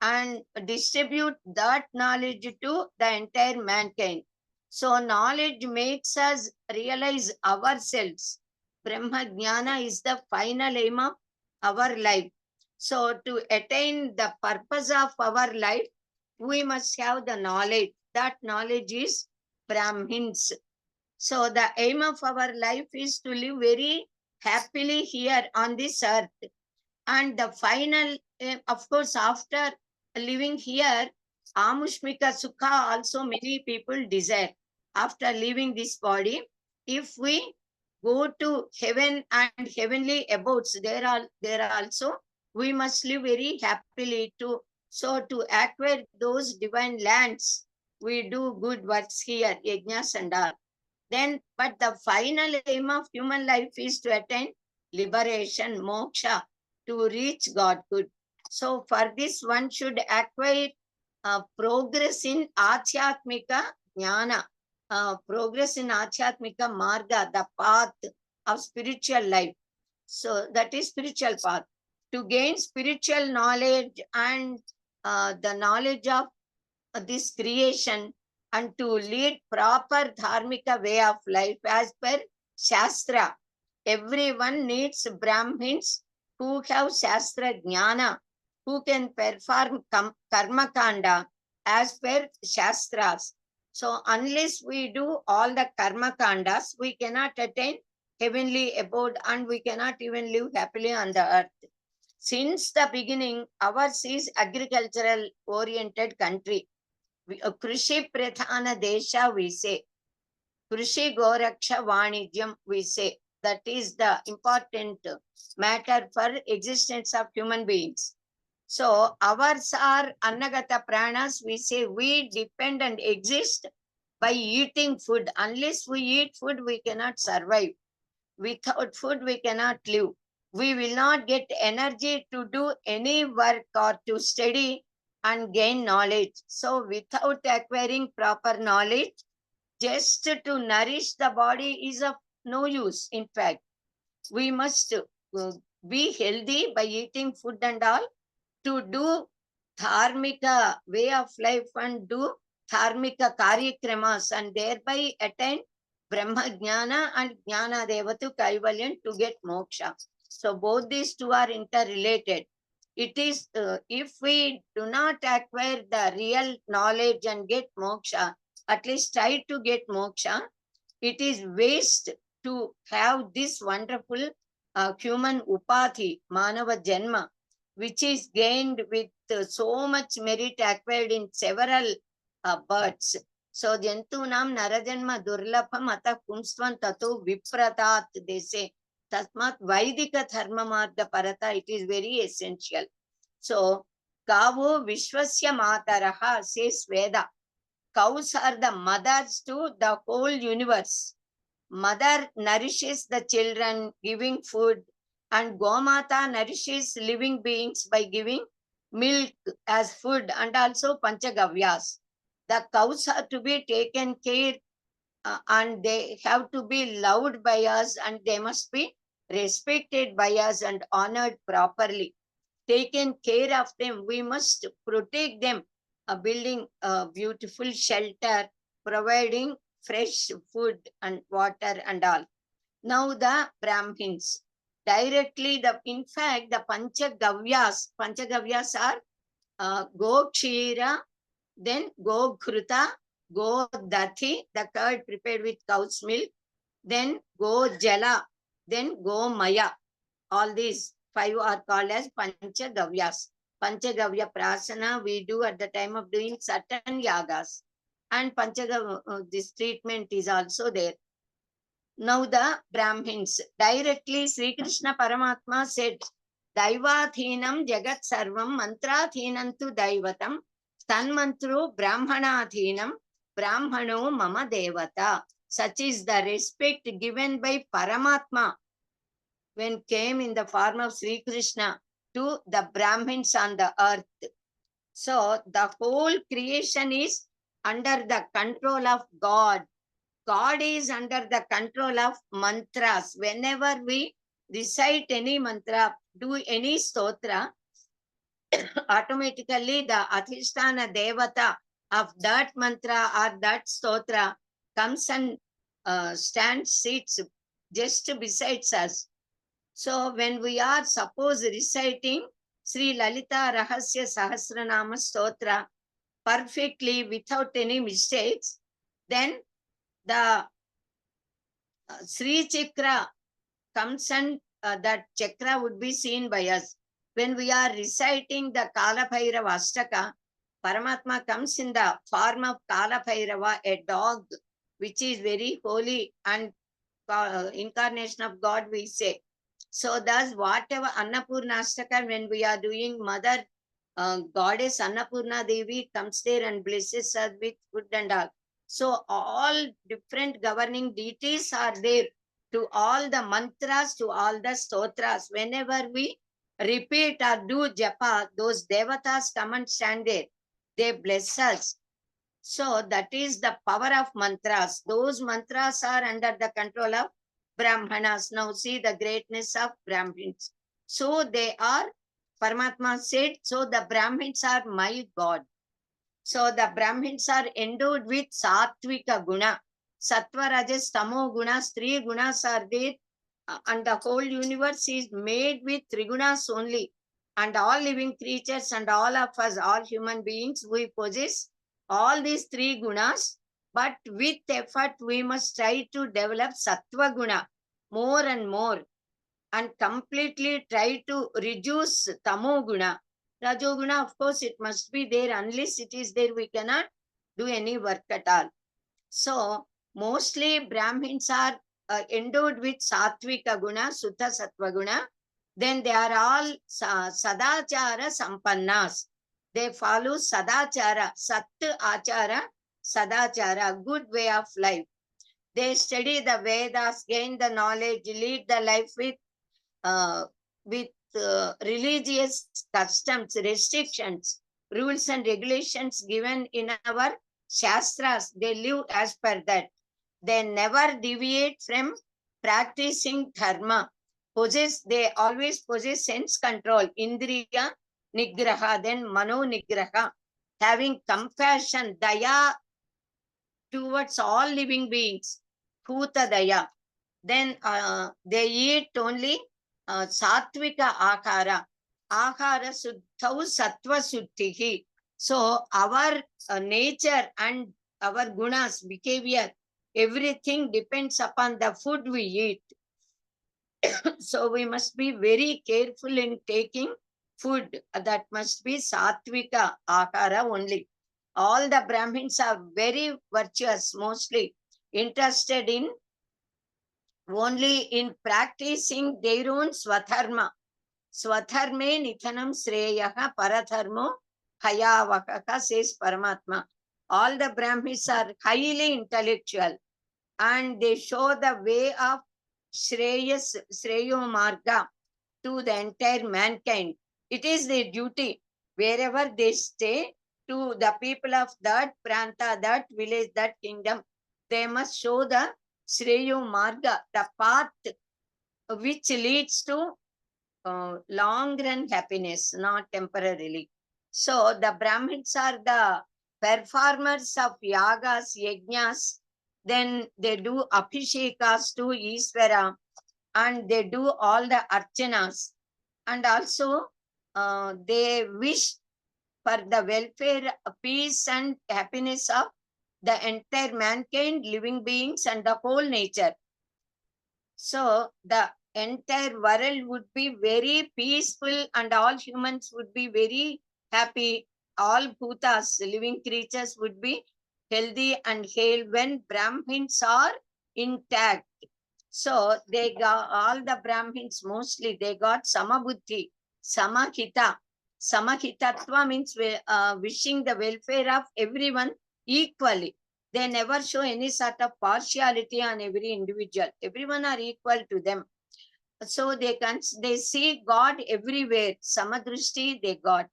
and distribute that knowledge to the entire mankind. So knowledge makes us realize ourselves. Brahma Jnana is the final aim of our life. So to attain the purpose of our life, we must have the knowledge. That knowledge is Brahmins. So the aim of our life is to live very happily here on this earth. And the final, of course, after living here, Amushmika Sukha also many people desire. after leaving this body, if we go to heaven and heavenly abodes, there also, we must live very happily to, so to acquire those divine lands, we do good works here, yajnas and all. Then, but the final aim of human life is to attain liberation, moksha, to reach Godhood. So for this, one should acquire progress in Achyatmika Jnana, progress in Achyatmika Marga, the path of spiritual life. So that is spiritual path. To gain spiritual knowledge and the knowledge of this creation, and to lead proper dharmika way of life as per Shastra. Everyone needs Brahmins who have Shastra Jnana, who can perform karma kanda as per Shastras. So unless we do all the karma kandas, we cannot attain heavenly abode and we cannot even live happily on the earth. Since the beginning, ours is agricultural oriented country. Krishi Pradhana Desha, we say. Krishi Goraksha Vanijyam, we say. That is the important matter for existence of human beings. So ours are Annagata Pranas, we say we depend and exist by eating food. Unless we eat food, we cannot survive. Without food, we cannot live. We will not get energy to do any work or to study and gain knowledge. So without acquiring proper knowledge, just to nourish the body is of no use. In fact, we must be healthy by eating food and all, to do dharmika way of life and do dharmika karyakramas and thereby attain Brahma Jnana and Jnana Devatu Kaivalyan to get moksha. So both these two are interrelated. It is, if we do not acquire the real knowledge and get moksha, at least try to get moksha, it is waste to have this wonderful human upati, manava janma, which is gained with so much merit acquired in several births. So jantunam narajanma durlabham atah pumstvam tato vipratat, they say. Tasmat Vaidika Dharma Marga Parata, it is very essential. So, Kavo Vishwasya Mataraha, says Veda. Cows are the mothers to the whole universe. Mother nourishes the children, giving food, and Gomata nourishes living beings by giving milk as food and also Panchagavyas. The cows are to be taken care and they have to be loved by us and they must be respected by us and honored properly. Taken care of them, we must protect them, building a beautiful shelter, providing fresh food and water and all. Now the Brahmins, directly in fact the Panchagavyas are Go Kshira, then Go Khruta, Go Dathi, the curd prepared with cow's milk, then Go Jala, then Go Maya. All these 5 are called as Panchagavyas. Panchagavya Prasana we do at the time of doing certain yagas. And this treatment is also there. Now the Brahmins, directly Sri Krishna Paramatma said, Daivathinam Jagat Sarvam Mantrathinam tu Daivatam Tanmantru Brahmanathinam Brahmano Mama Devata. Such is the respect given by Paramatma when came in the form of Sri Krishna to the Brahmins on the earth. So the whole creation is under the control of God. God is under the control of mantras. Whenever we recite any mantra, do any stotra, automatically the Adhisthana Devata of that mantra or that stotra comes and stands, sits just besides us. So when we are suppose reciting Sri Lalita Rahasya Sahasranama Stotra perfectly without any mistakes, then the Sri Chakra comes and that chakra would be seen by us. When we are reciting the Kala Bhairava Astaka, Paramatma comes in the form of Kala Bhairava, a dog which is very holy and incarnation of God, we say. So thus, whatever Annapurna Ashtaka, when we are doing Mother Goddess Annapurna Devi comes there and blesses us with food and all. So all different governing deities are there to all the mantras, to all the stotras. Whenever we repeat or do japa, those devatas come and stand there. They bless us. So that is the power of mantras. Those mantras are under the control of Brahmanas. Now see the greatness of Brahmins. So they are, Paramatma said, so the Brahmins are my God. So the Brahmins are endowed with Sattvika Guna. Sattva, Rajas, Tamo Gunas, three gunas are there. And the whole universe is made with three gunas only. And all living creatures and all of us, all human beings, we possess all these three gunas. But with effort, we must try to develop Sattva Guna more and more. And completely try to reduce Tamo Guna. Rajo Guna, of course, it must be there. Unless it is there, we cannot do any work at all. So, mostly Brahmins are endowed with Sattvika Guna, Sutta Sattva Guna. Then they are all Sadachara Sampannas. They follow Sadachara, Sat Achara, Sadachara, good way of life. They study the Vedas, gain the knowledge, lead the life with religious customs, restrictions, rules and regulations given in our Shastras. They live as per that. They never deviate from practicing Dharma. They always possess sense control, Indriya Nigraha, then Mano Nigraha, having compassion, Daya towards all living beings, Bhuta Daya. Then they eat only Sattvika Akara. Akara Suddhau Sattva Suddhihi. So our nature and our gunas, behavior, everything depends upon the food we eat. So we must be very careful in taking food. That must be Sattvika Akara only. All the Brahmins are very virtuous, mostly interested in only in practicing their own Swadharma. Swadharme Nithanam Sreyaha Paradharmo Hayavakaka, says Paramatma. All the Brahmins are highly intellectual and they show the way of Shreyo Marga to the entire mankind. It is their duty wherever they stay to the people of that pranta, that village, that kingdom. They must show the Shreyo Marga, the path which leads to long run happiness, not temporarily. So the Brahmins are the performers of yagas, yajnas. Then they do abhishekas to Isvara and they do all the archanas. And also they wish for the welfare, peace and happiness of the entire mankind, living beings and the whole nature. So the entire world would be very peaceful and all humans would be very happy. All bhutas, living creatures, would be healthy and hale when Brahmins are intact. So they got, all the Brahmins mostly, they got Samabuddhi, Samahita. Samahitatva means wishing the welfare of everyone equally. They never show any sort of partiality on every individual. Everyone are equal to them. So they see God everywhere. Samadrushti they got.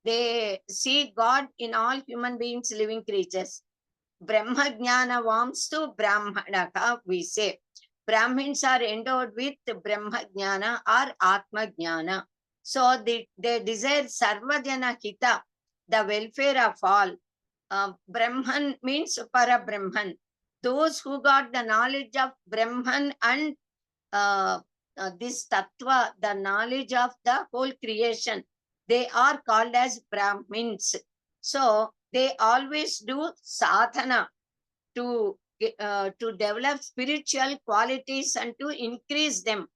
They see God in all human beings, living creatures. Brahma Jnana wants to Brahmanaka, we say. Brahmins are endowed with Brahma Jnana or Atma Jnana. So they desire Sarvajana Hita, the welfare of all. Brahman means Para Brahman. Those who got the knowledge of Brahman and this Tattva, the knowledge of the whole creation, they are called as Brahmins. So they always do sadhana to develop spiritual qualities and to increase them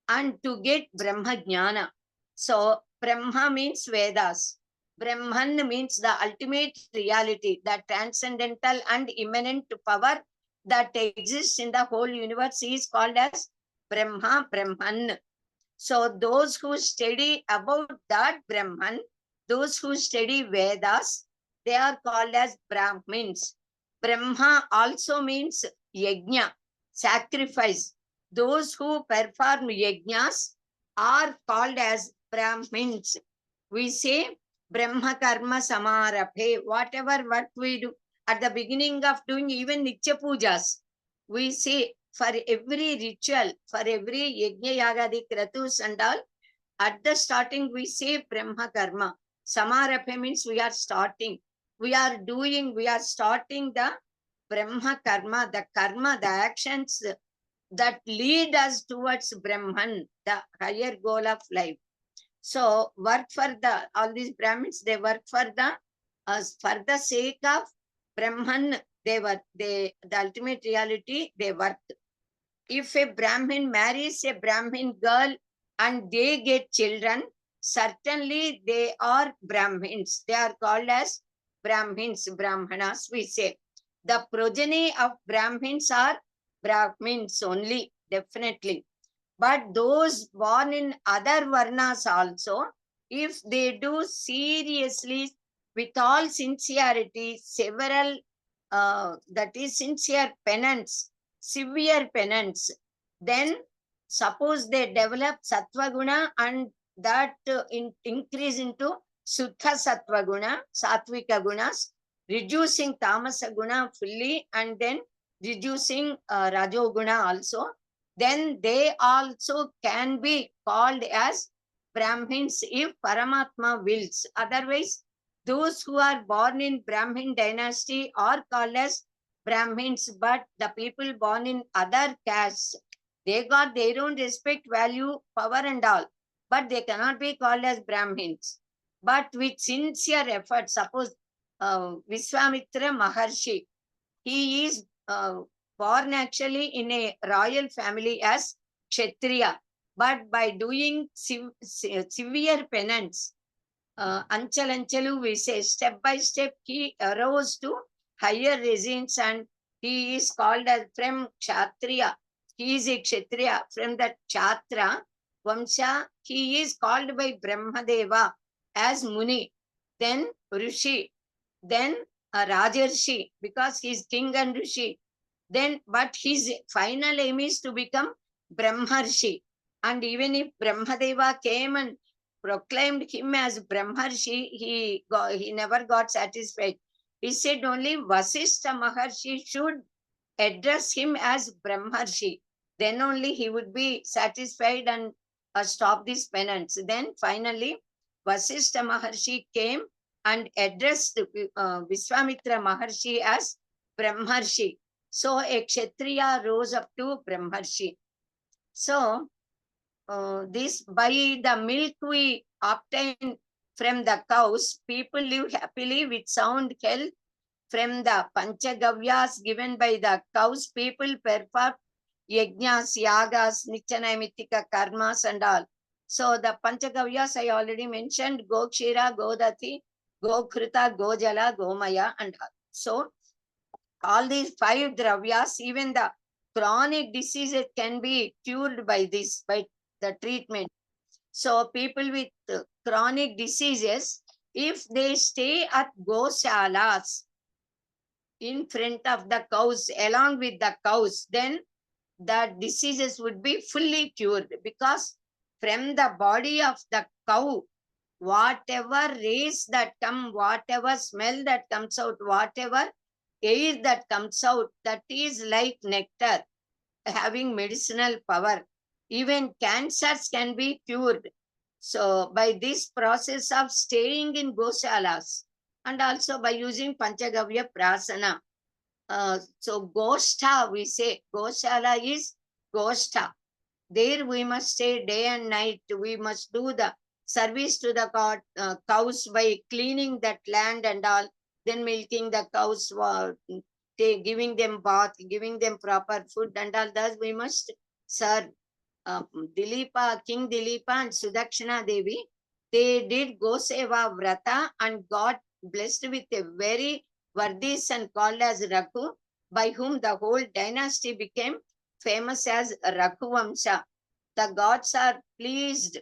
and to get Brahma Jnana. So Brahma means Vedas. Brahman means the ultimate reality, the transcendental and immanent power that exists in the whole universe is called as Brahma, Brahman. So those who study about that Brahman, those who study Vedas, they are called as Brahmins. Brahma also means yajna, sacrifice. Those who perform yajnas are called as Brahmins. We say Brahma Karma Samarabhe, whatever work we do at the beginning of doing even Nitya Pujas, we say for every ritual, for every yajna yagadi kratus and all, at the starting we say Brahma Karma. Samarabhe means we are starting, we are doing, we are starting the Brahma Karma, the actions that lead us towards Brahman, the higher goal of life. So work for all these Brahmins, they work for the sake of Brahman, the ultimate reality, they work. If a Brahmin marries a Brahmin girl and they get children, certainly they are Brahmins. They are called as Brahmins, Brahmanas, we say. The progeny of Brahmins are Brahmins only, definitely. But those born in other varnas also, if they do seriously, with all sincerity, several, that is sincere penance, severe penance, then suppose they develop sattva guna and that increase into suddha sattva guna, sattvika gunas, reducing tamasa guna fully and then reducing rajoguna also, then they also can be called as Brahmins if Paramatma wills. Otherwise, those who are born in Brahmin dynasty are called as Brahmins, but the people born in other castes, they got their own respect, value, power and all, but they cannot be called as Brahmins. But with sincere effort, suppose Viswamitra Maharshi, he is born actually in a royal family as Kshatriya, but by doing severe penance, Anchalanchalu, we say step by step, he arose to higher regimes and he is called as from Kshatriya. He is a Kshatriya from the Kshatriya Vamsha. He is called by Brahmadeva as Muni, then Rishi, then a Rajarshi, because he is king and Rishi. Then, but his final aim is to become Brahmarshi. And even if Brahmadeva came and proclaimed him as Brahmarshi, he never got satisfied. He said only Vasishtha Maharshi should address him as Brahmarshi. Then only he would be satisfied and stop this penance. Then finally, Vasishtha Maharshi came and addressed Viswamitra Maharshi as Brahmarshi. So a Kshatriya rose up to Brahmarshi. So this, by the milk we obtain from the cows, people live happily with sound health. From the Panchagavyas given by the cows, people perform yajnas, yagas, nityanaimittika karmas and all. So the Panchagavyas I already mentioned, Gokshira, Godati, Gokruta, Gojala, Gomaya and all. So all these 5 dravyas, even the chronic diseases can be cured by this, by the treatment. So people with chronic diseases, if they stay at goshalas in front of the cows, along with the cows, then the diseases would be fully cured, because from the body of the cow, whatever rays that come, whatever smell that comes out, whatever air that comes out, that is like nectar, having medicinal power. Even cancers can be cured. So by this process of staying in goshalas and also by using Panchagavya Prasana. So Goshtha, we say, Goshala is Goshtha. There we must stay day and night. We must do the service to the cows by cleaning that land and all, then milking the cows, giving them bath, giving them proper food and all. Thus we must serve. Dilipa, King Dilipa and Sudakshana Devi, they did Goseva Vrata and got blessed with a very worthy son called as Rakhu. by whom the whole dynasty became famous as Raghuvamsha. The gods are pleased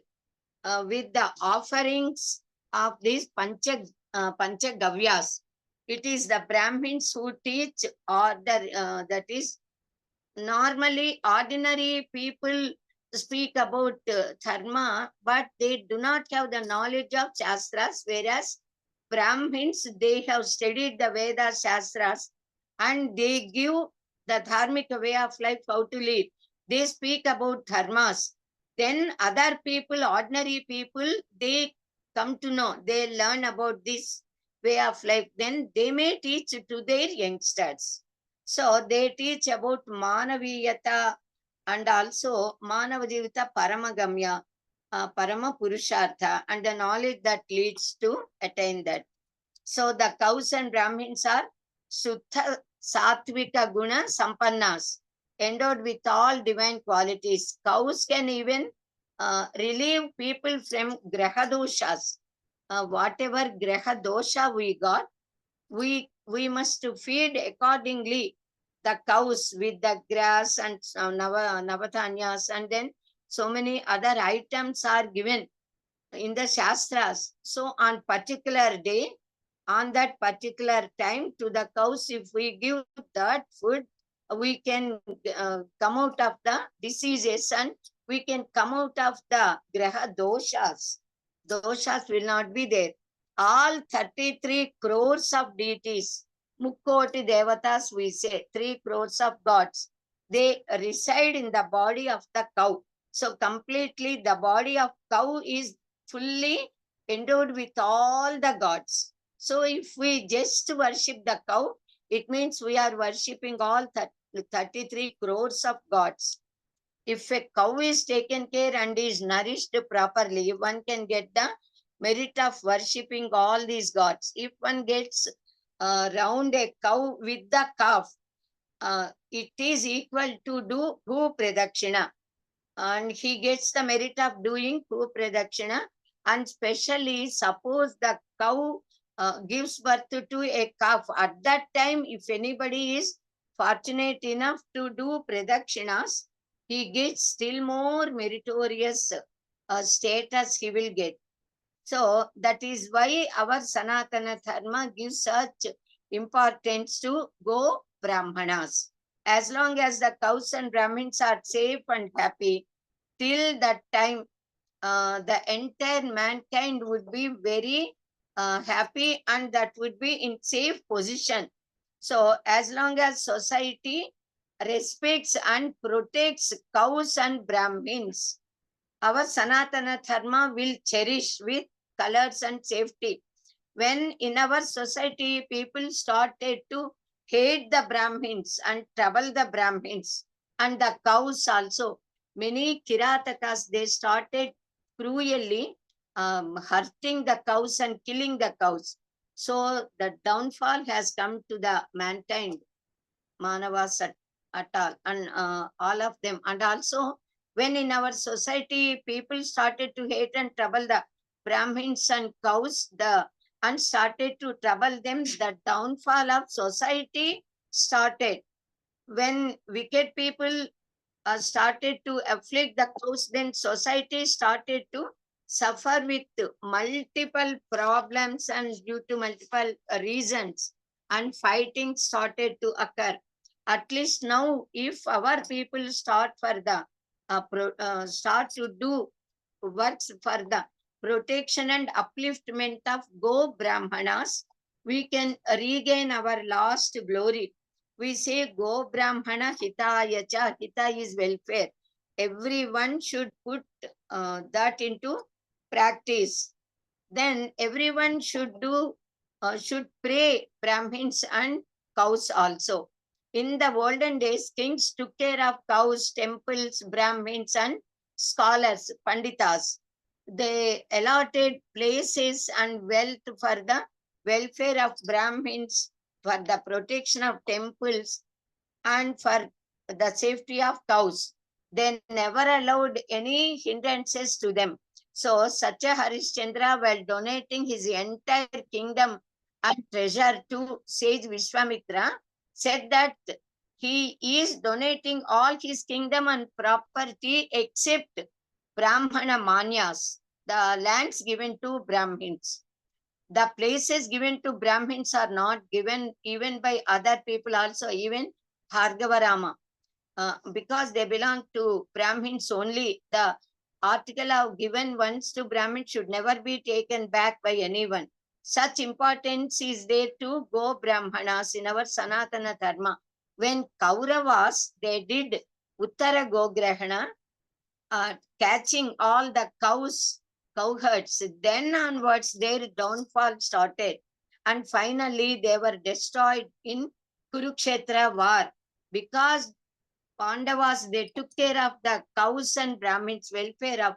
with the offerings of these Panchagavyas. It is the Brahmins who teach order, that is, normally ordinary people speak about Dharma, but they do not have the knowledge of Shastras, whereas Brahmins, they have studied the Veda Shastras and they give the Dharmic way of life, how to live. They speak about Dharmas. Then other people, ordinary people, they come to know, they learn about this way of life. Then they may teach to their youngsters. So they teach about Manaviyata and also Manavajivita Paramagamya, Parama Purushartha, and the knowledge that leads to attain that. So the cows and Brahmins are Sutta Satvika Guna Sampannas, endowed with all divine qualities. Cows can even relieve people from Graha doshas. Whatever Graha dosha we got, we must feed accordingly the cows with the grass and navatanyas, and then so many other items are given in the Shastras. So on particular day, on that particular time, to the cows, if we give that food, we can come out of the diseases and we can come out of the graha doshas. Doshas will not be there. All 33 crores of deities, Mukkoti Devatas, we say, 3 crores of gods, they reside in the body of the cow. So completely the body of cow is fully endowed with all the gods. So if we just worship the cow, it means we are worshipping all 33 crores of gods. If a cow is taken care and is nourished properly, one can get the merit of worshipping all these gods. If one gets round a cow with the calf, it is equal to do Bhu Pradakshina. And he gets the merit of doing Bhu Pradakshina. And especially, suppose the cow gives birth to a calf. At that time, if anybody is fortunate enough to do Pradakshinas, he gets still more meritorious status he will get. So that is why our Sanaatana Dharma gives such importance to go Brahmanas. As long as the cows and Brahmins are safe and happy, till that time, the entire mankind would be very happy and that would be in safe position. So as long as society respects and protects cows and Brahmins, our Sanatana Dharma will cherish with colors and safety. When in our society people started to hate the Brahmins and trouble the Brahmins and the cows also, many Kiratakas, they started cruelly hurting the cows and killing the cows. So the downfall has come to the mankind, Manavas at all, and all of them. And also, when in our society people started to hate and trouble the Brahmins and cows, and started to trouble them, the downfall of society started. When wicked people started to afflict the cows, then society started to suffer with multiple problems and due to multiple reasons, and fighting started to occur. At least now, if our people start for the start to do works for the protection and upliftment of Go Brahmanas, we can regain our lost glory. We say Go Brahmana Hitaya Cha. Hita is welfare. Everyone should put that into practice. Then everyone should pray Brahmins and cows also. In the olden days, kings took care of cows, temples, Brahmins, and scholars, Panditas. They allotted places and wealth for the welfare of Brahmins, for the protection of temples, and for the safety of cows. They never allowed any hindrances to them. So Satya Harishchandra, while donating his entire kingdom and treasure to sage Vishwamitra, said that he is donating all his kingdom and property except Brahmana Manyas, the lands given to Brahmins. The places given to Brahmins are not given even by other people also, even Bhargavarama. Because they belong to Brahmins only. The article of given ones to Brahmins should never be taken back by anyone. Such importance is there to go Brahmanas in our Sanaatana Dharma. When Kauravas, they did Uttara Gograhana, catching all the cowherds. Then onwards, their downfall started. And finally, they were destroyed in Kurukshetra war. Because Pandavas, they took care of the cows and Brahmins, welfare of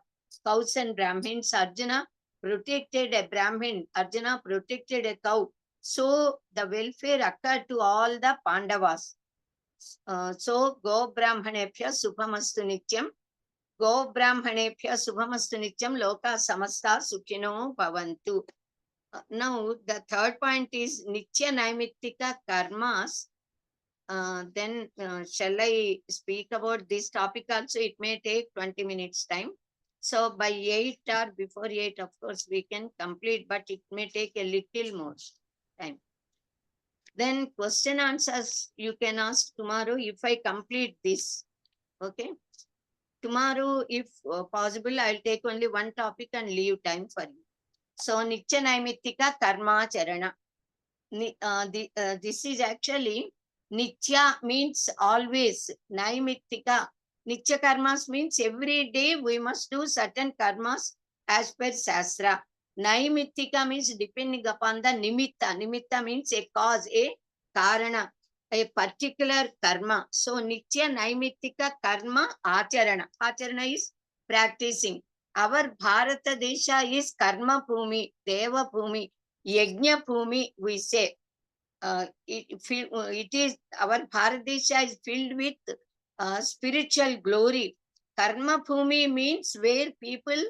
cows and Brahmins. Arjuna protected a Brahmin. Arjuna protected a cow. So the welfare occurred to all the Pandavas. So Go Brahmanebhya Subhamastu Nityam. Go Brahmanebhya Subhamastu Nityam. Loka Samasta Sukhino Bhavantu. Now the third point is Nitya Naimittika Karmas. Then shall I speak about this topic also? It may take 20 minutes time. So by 8 or before 8, of course, we can complete, but it may take a little more time. Then question answers you can ask tomorrow if I complete this. Okay. Tomorrow, if possible, I'll take only one topic and leave time for you. So Nitya Naimittika Karma Charana. This is actually Nitya means always. Naimittika. Nitya karmas means every day we must do certain karmas as per Shastra. Naimittika means depending upon the nimitta. Nimitta means a cause, a karana, a particular karma. So Nitya Naimittika karma acharana. Acharana is practicing. Our Bharata Desha is karma bhumi, deva bhumi, yajna bhumi, we say. It is our Bharat Desha is filled with spiritual glory. Karma bhumi means where people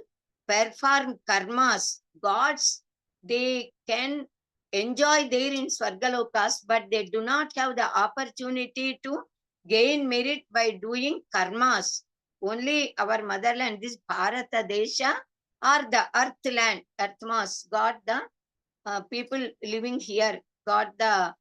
perform karmas. Gods, they can enjoy there in Swargalokas, but they do not have the opportunity to gain merit by doing karmas. Only our motherland, this Bharata Desha, or the earth land, earthmas, got the people living here got the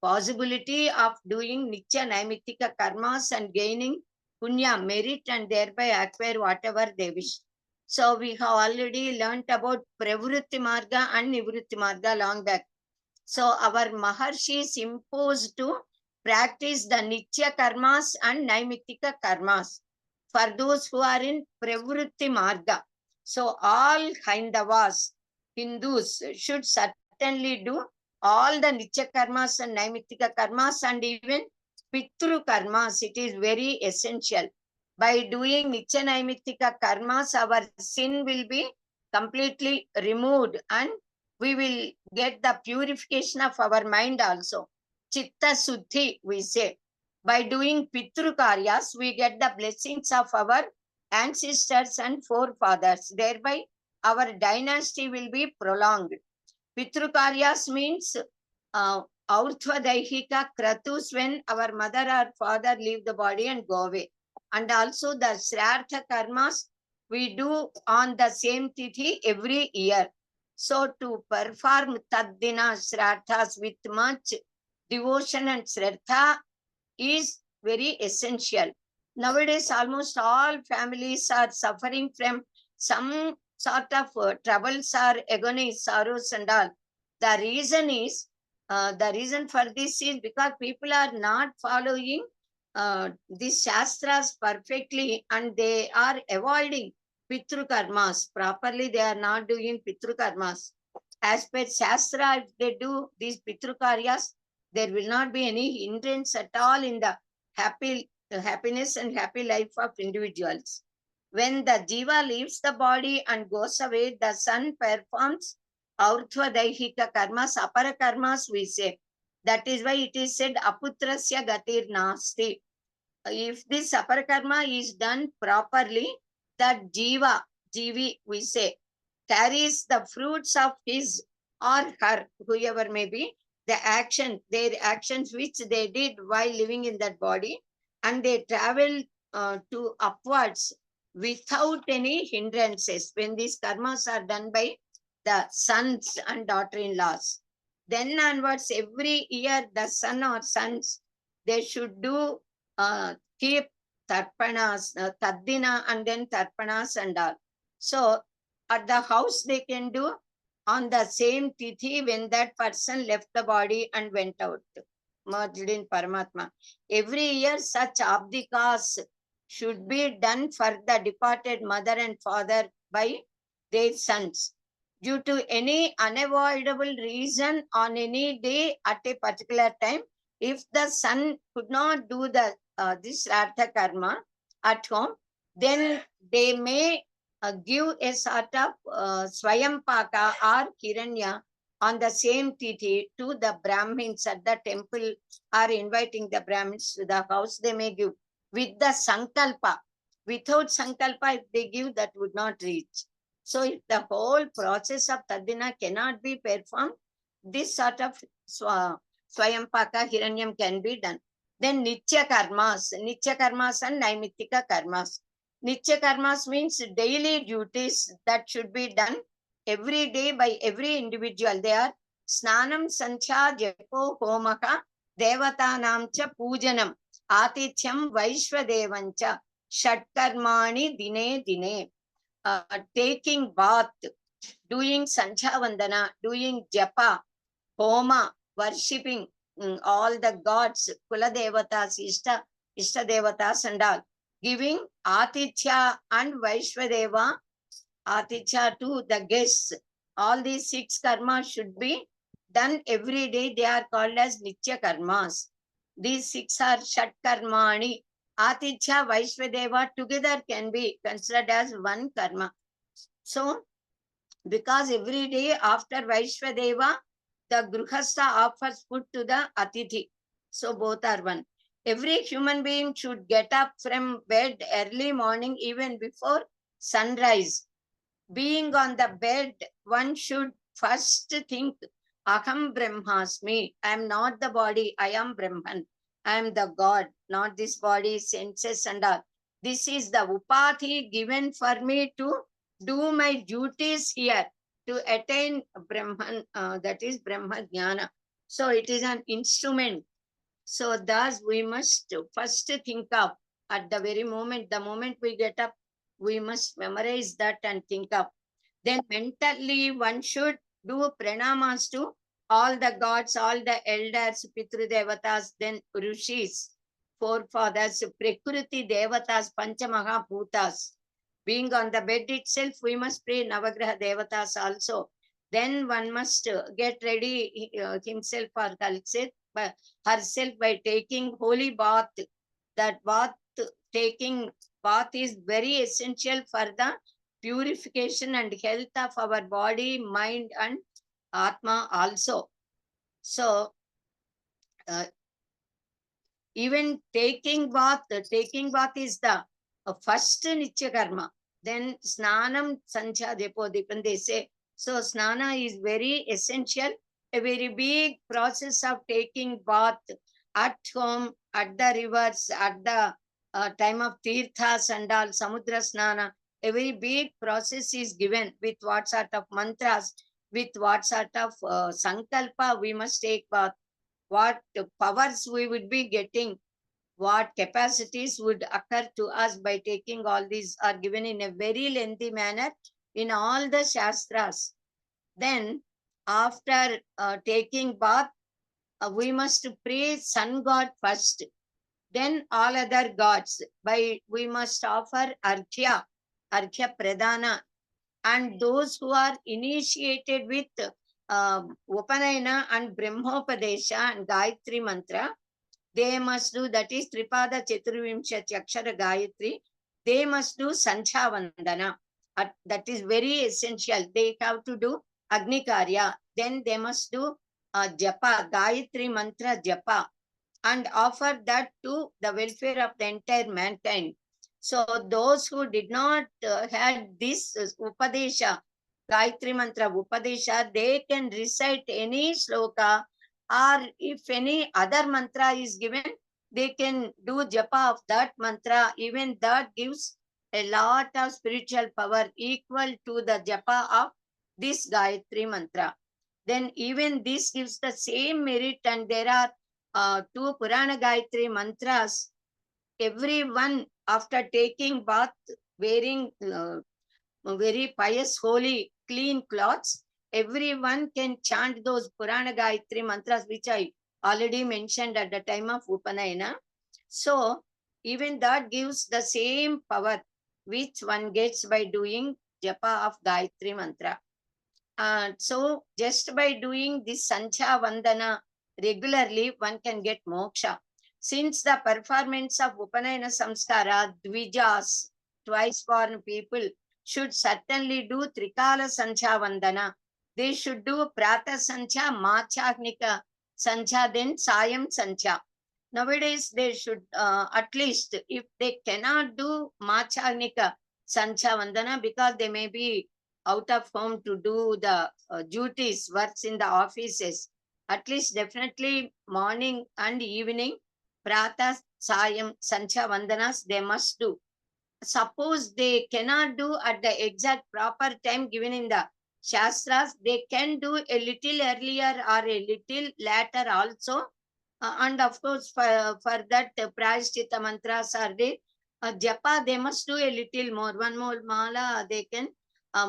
possibility of doing Nitya Naimittika karmas and gaining punya, merit, and thereby acquire whatever they wish. So we have already learnt about Pravritti Marga and Nivritti Marga long back. So our Maharshis imposed to practice the Nitya karmas and Naimittika karmas for those who are in Pravritti Marga. So all Haindavas, Hindus should certainly do all the Nitya karmas and Naimittika karmas and even Pitru karmas. It is very essential. By doing Nitya Naimittika karmas, our sin will be completely removed and we will get the purification of our mind also. Chitta Suddhi, we say. By doing Pitru karyas, we get the blessings of our ancestors and forefathers. Thereby, our dynasty will be prolonged. Pitru karyas means Aurthvadaihika kratus, when our mother or father leave the body and go away. And also the Shrartha karmas we do on the same tithi every year. So to perform Taddina Shraddhas with much devotion and Shraddha is very essential. Nowadays, almost all families are suffering from some sort of troubles or agonies, sorrows and all. The reason for this is because people are not following these Shastras perfectly and they are avoiding Pitru karmas. Properly, they are not doing Pitru karmas. As per Shastra, if they do these Pitru karyas, there will not be any hindrance at all in the happiness and happy life of individuals. When the jiva leaves the body and goes away, the son performs Aurthvadaihika karmas, apara karmas we say. That is why it is said aputrasya gatir nasti. If this apara karma is done properly, that jiva, jivi we say, carries the fruits of his or her, whoever may be, their actions which they did while living in that body, and they travel to upwards without any hindrances. When these karmas are done by the sons and daughter-in-laws, then onwards every year the son or sons, they should do keep tarpanas, taddina and then tarpanas and all. So at the house they can do on the same tithi when that person left the body and went out, merged in Paramatma. Every year such abdikas should be done for the departed mother and father by their sons. Due to any unavoidable reason on any day at a particular time, if the son could not do the this Shraddha karma at home, then they may give a sort of Swayampaka or Hiranya on the same tithi to the Brahmins at the temple, or inviting the Brahmins to the house. They may give with the Sankalpa. Without Sankalpa, if they give, that would not reach. So if the whole process of Tadina cannot be performed, this sort of Swayampaka Hiranyam can be done. Then Nitya Karmas and Naimittika Karmas. Nitya Karmas means daily duties that should be done every day by every individual. They are Snanam Sancha Japo Homaka Devatanam cha Pujanam Atithyam Vaishvadevancha Shatkarmani Dine Dine. Taking bath, doing Sancha Vandana, doing Japa, Homa, worshipping all the gods, Kula Devatas, Ishta Devatas and all. Giving Atitya and Vaishvadeva, Atitya to the guests. All these 6 karmas should be done every day. They are called as Nitya karmas. These 6 are Shat karmani. Atitya, Vaishvadeva together can be considered as one karma. So, because every day after Vaishvadeva, the Gruhastha offers food to the Atithi. So both are one. Every human being should get up from bed early morning, even before sunrise. Being on the bed, one should first think, Aham Brahmasmi. I am not the body, I am Brahman. I am the God, not this body, senses and all. This is the upati given for me to do my duties here, to attain Brahman, that is Brahma Jnana. So it is an instrument. So thus we must first think of, at the very moment, the moment we get up, we must memorize that and think of. Then mentally one should do pranamas to all the gods, all the elders, Pitru Devatas, then Rishis, forefathers, Prakriti Devatas, Panchamaha Bhutas. Being on the bed itself, we must pray Navagraha Devatas also. Then one must get ready himself or herself by taking holy bath. That taking bath is very essential for the purification and health of our body, mind and Atma also. So, even taking bath is the first Nitya karma. Then Snanam Sancha Depo Dipan, they say. So Snana is very essential, a very big process of taking bath at home, at the rivers, at the time of Tirthas and all, Samudra Snana. A very big process is given with what sort of mantras, with what sort of sankalpa we must take bath, what powers we would be getting, what capacities would occur to us by taking all these are given in a very lengthy manner in all the Shastras. Then after taking bath, we must pray sun god first, then all other gods. We must offer Arghya Pradana, and those who are initiated with Upanayana and Brahmopadesha and Gayatri mantra, they must do, that is Tripada Chaturvimshati Akshara Gayatri, they must do Sancha Vandana. That is very essential. They have to do Agni Karya. Then they must do Japa, Gayatri mantra Japa, and offer that to the welfare of the entire mankind. So those who did not had this Upadesha, Gayatri mantra Upadesha, they can recite any sloka or if any other mantra is given, they can do japa of that mantra. Even that gives a lot of spiritual power equal to the japa of this Gayatri mantra. Then even this gives the same merit, and there are two Purana Gayatri mantras. Everyone after taking bath, wearing very pious, holy, clean clothes, everyone can chant those Purana Gayatri mantras, which I already mentioned at the time of Upanayana. So even that gives the same power which one gets by doing japa of Gayatri mantra. So just by doing this Sancha Vandana regularly, one can get moksha. Since the performance of Upanayana Samskara, Dvijas, twice born people, should certainly do Trikala Sancha Vandana. They should do Prata Sancha, Machagnika Sancha, then Sayam Sancha. Nowadays, they should at least, if they cannot do Machagnika Sancha Vandana, because they may be out of home to do the duties, works in the offices, at least definitely morning and evening, Prata, Sayam, Sancha Vandanas, they must do. Suppose they cannot do at the exact proper time given in the Shastras, they can do a little earlier or a little later also. And of course, for that Prayaschitta mantras are there. Japa, they must do a little more. One more mala, they can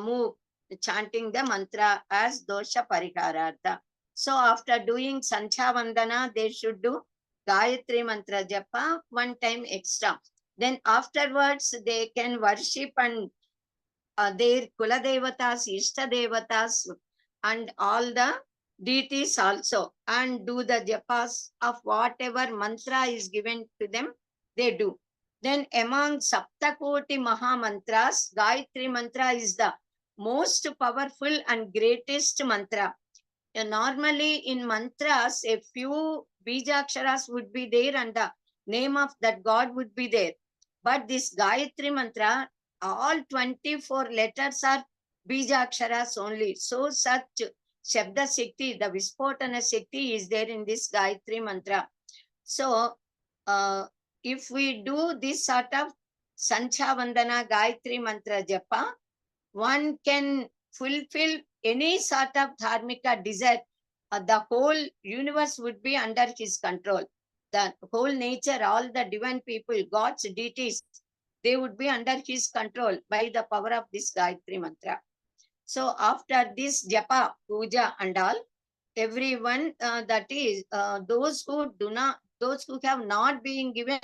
move chanting the mantra as dosha pariharartha. So after doing Sancha Vandana, they should do Gayatri mantra japa one time extra. Then afterwards, they can worship and their Kula Devatas, Ishta Devatas, and all the deities also, and do the japas of whatever mantra is given to them, they do. Then among Saptakoti Maha Mantras, Gayatri mantra is the most powerful and greatest mantra. Normally in mantras, a few bijaksharas would be there and the name of that God would be there. But this Gayatri mantra, all 24 letters are bijaksharas only. So such Shabda Shakti, the Vispotana Shakti is there in this Gayatri mantra. So if we do this sort of Sancha Vandana Gayatri mantra japa, one can fulfill any sort of dharmika desire. The whole universe would be under his control. The whole nature, all the divine people, God's deities, they would be under his control by the power of this Gayatri mantra. So after this japa, puja and all, everyone, that is, those who have not been given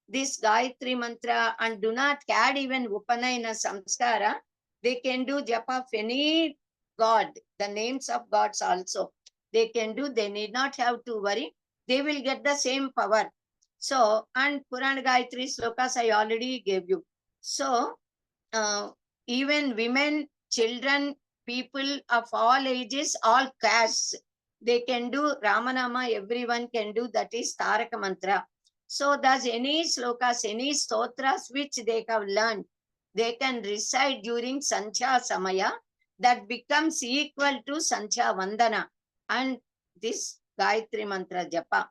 this Gayatri mantra and do not carry even Upanayana Samskara, they can do japa of any god, the names of gods also. They can do, they need not have to worry. They will get the same power. So, and Purana Gayatri slokas I already gave you. So, even women, children, people of all ages, all castes, they can do Ramanama, everyone can do, that is Taraka Mantra. So thus any slokas, any stotras which they have learned, they can recite during Sancha Samaya, that becomes equal to Sancha Vandana and this Gayatri Mantra Japa.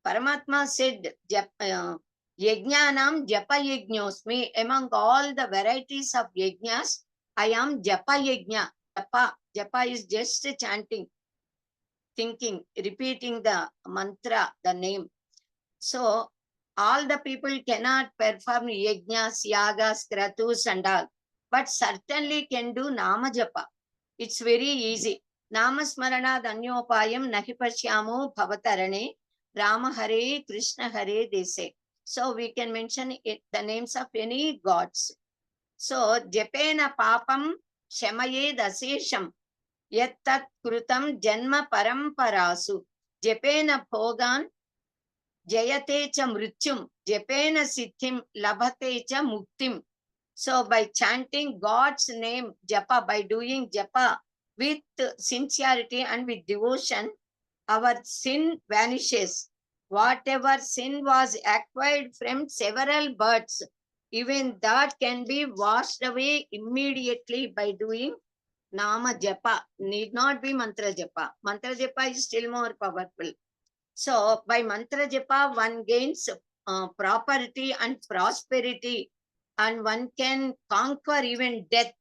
Paramatma said, Yajnanam Japa Yajñosmi, among all the varieties of yajnas, I am Japa Yajna. Japa is just chanting, thinking, repeating the mantra, the name. So all the people cannot perform yajnas, yagas, kratus and all, but certainly can do nama japa. It's very easy. Namasmarana danyopayam nahi pashyamo bhavatarane Rama Hare Krishna Hare they say. So we can mention it, the names of any gods. So Japena papam shamaye dasesham yattat krutam janma paramparasu Japena bhogan jayate cha mrityum Japena siddhim labhate cha muktim. So by chanting God's name, japa, by doing japa with sincerity and with devotion, our sin vanishes. Whatever sin was acquired from several births, even that can be washed away immediately by doing Nama japa, need not be mantra japa. Mantra japa is still more powerful. So by mantra japa, one gains property and prosperity, and one can conquer even death.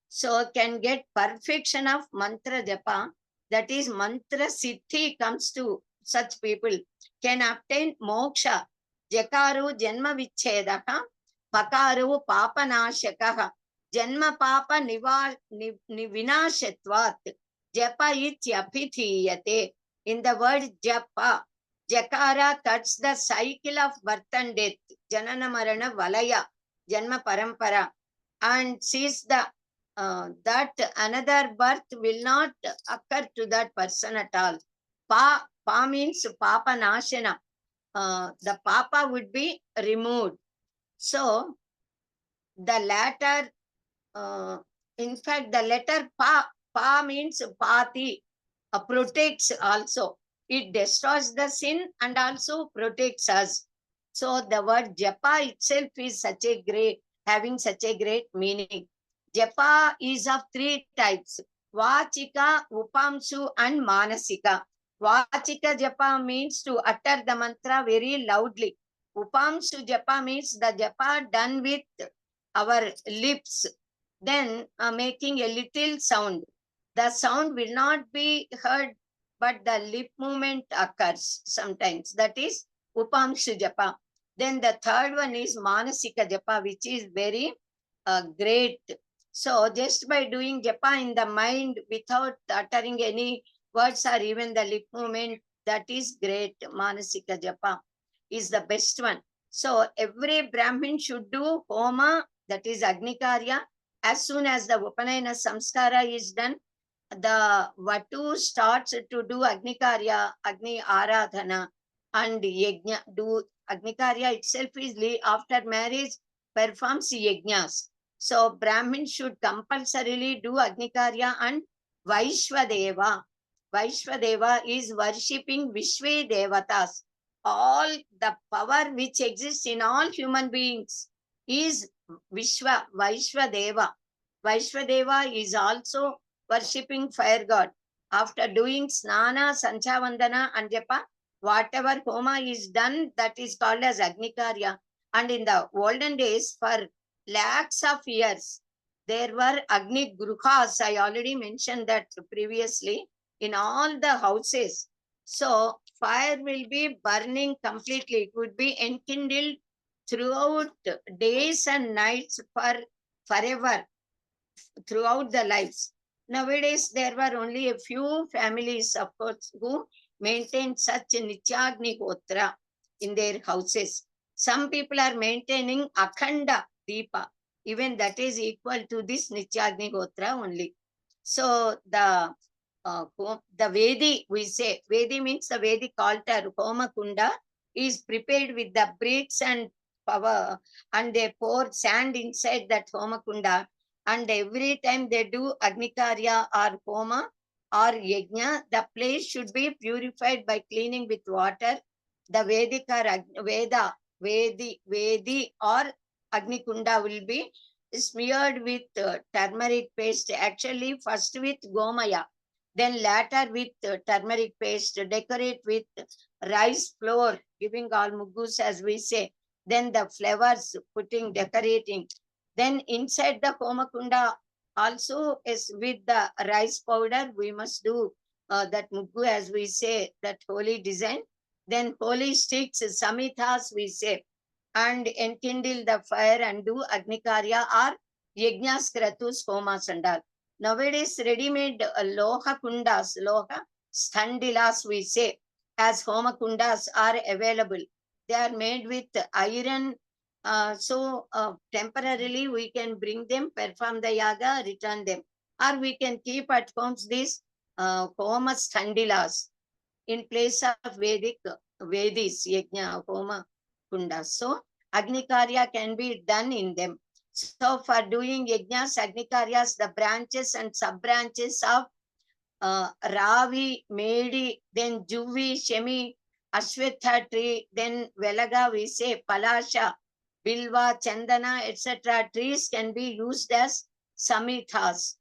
So can get perfection of mantra japa, that is mantra siddhi comes to such people, can obtain moksha. Jakaru janma vichedaka, pakaru papanashakaha, janma papa vinashatvat, japa ityapithiyate. In the word japa, jakara cuts the cycle of birth and death, janana marana valaya, janma parampara, and sees the that another birth will not occur to that person at all. Pa means papa nashana. The papa would be removed. So the latter, in fact, the letter pa means pati, protects also. It destroys the sin and also protects us. So the word japa itself is having such a great meaning. Japa is of three types: Vachika, Upamsu, and Manasika. Vachika japa means to utter the mantra very loudly. Upamsu japa means the japa done with our lips, then making a little sound. The sound will not be heard, but the lip movement occurs sometimes. That is Upamsu japa. Then the third one is Manasika japa, which is very great. So just by doing japa in the mind without uttering any words or even the lip movement, that is great. Manasika japa is the best one. So every Brahmin should do homa, that is Agni Karya. As soon as the Upanayana Samskara is done, the Vatu starts to do Agni Karya, Agni Aradhana, and Yajna. Do Agni Karya itself is after marriage, performs Yajnas. So Brahmin should compulsorily do Agni Karya and Vaishvadeva. Vaishvadeva is worshipping Vishwe Devatas. All the power which exists in all human beings is Vaishvadeva. Vaishvadeva is also worshipping fire god. After doing snana, sanchavandana, and japa, whatever homa is done, that is called as Agni Karya. And in the olden days, for lakhs of years, there were Agni Gruhas. I already mentioned that previously, in all the houses. So fire will be burning completely. It would be enkindled throughout days and nights forever, throughout the lives. Nowadays, there were only a few families, of course, who maintain such Nityagni Hotra in their houses. Some people are maintaining Akhanda Deepa. Even that is equal to this Nityagni Hotra only. So the Vedi, we say, Vedi means the Vedic altar, Homa Kunda, is prepared with the bricks and power, and they pour sand inside that Homa Kunda. And every time they do Agni Karya or Homa or Yajna, the place should be purified by cleaning with water. The Vedic or Vedi or Agni Kunda will be smeared with turmeric paste. Actually, first with Gomaya, then later with turmeric paste, decorate with rice flour, giving all muggus as we say. Then the flowers, decorating. Then inside the Homakunda also is with the rice powder, we must do that muggu as we say, that holy design. Then holy sticks, samithas we say, and enkindle the fire and do Agni Karya or Yajnas, Kratus, Homas and all. Nowadays, ready-made loha kundas, loha standilas we say, as homa kundas are available. They are made with iron. So temporarily we can bring them, perform the yaga, return them. Or we can keep at homes these homa standilas in place of Vedis, yajna, homa kundas. So Agni Karya can be done in them. So for doing yajnas, Agni Karyas, the branches and sub-branches of Ravi, Medi, then Juvi, Shemi, Ashwetha tree, then Velaga, we say Palasha, Bilva, Chandana, etc. trees can be used as samithas.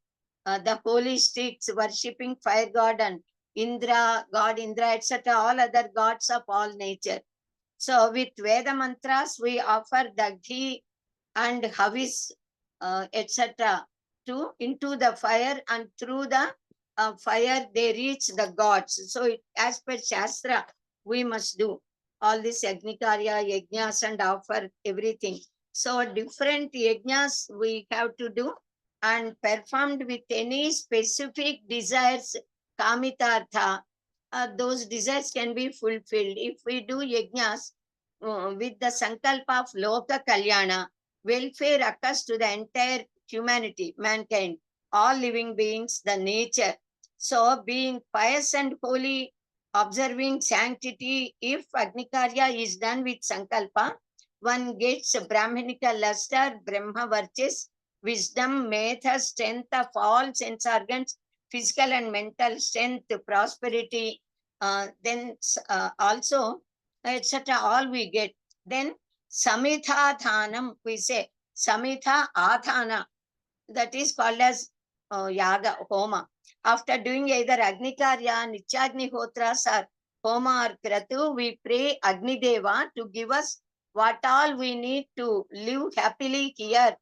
the holy sticks, worshipping fire god and Indra, god Indra, etc., all other gods of all nature. So with Veda mantras, we offer the ghee and havis, etc., to into the fire, and through the fire they reach the gods. So as per Shastra, we must do all this Agnikarya, yajnas, and offer everything. So different yajnas we have to do and performed with any specific desires, kamitartha, those desires can be fulfilled. If we do yajnas with the sankalpa of loka kalyana, welfare occurs to the entire humanity, mankind, all living beings, the nature. So being pious and holy, observing sanctity, if Agnikarya is done with sankalpa, one gets Brahmanika luster, Brahma virtues, wisdom, metha, strength of all sense organs, physical and mental strength, prosperity, then also, etc. All we get. Then Samitha Dhanam, we say Samitha Adhana, that is called as Yaga, Homa. After doing either Agnikarya, Nityagnihotra, or Homa or Kratu, we pray Agni Deva to give us what all we need to live happily here.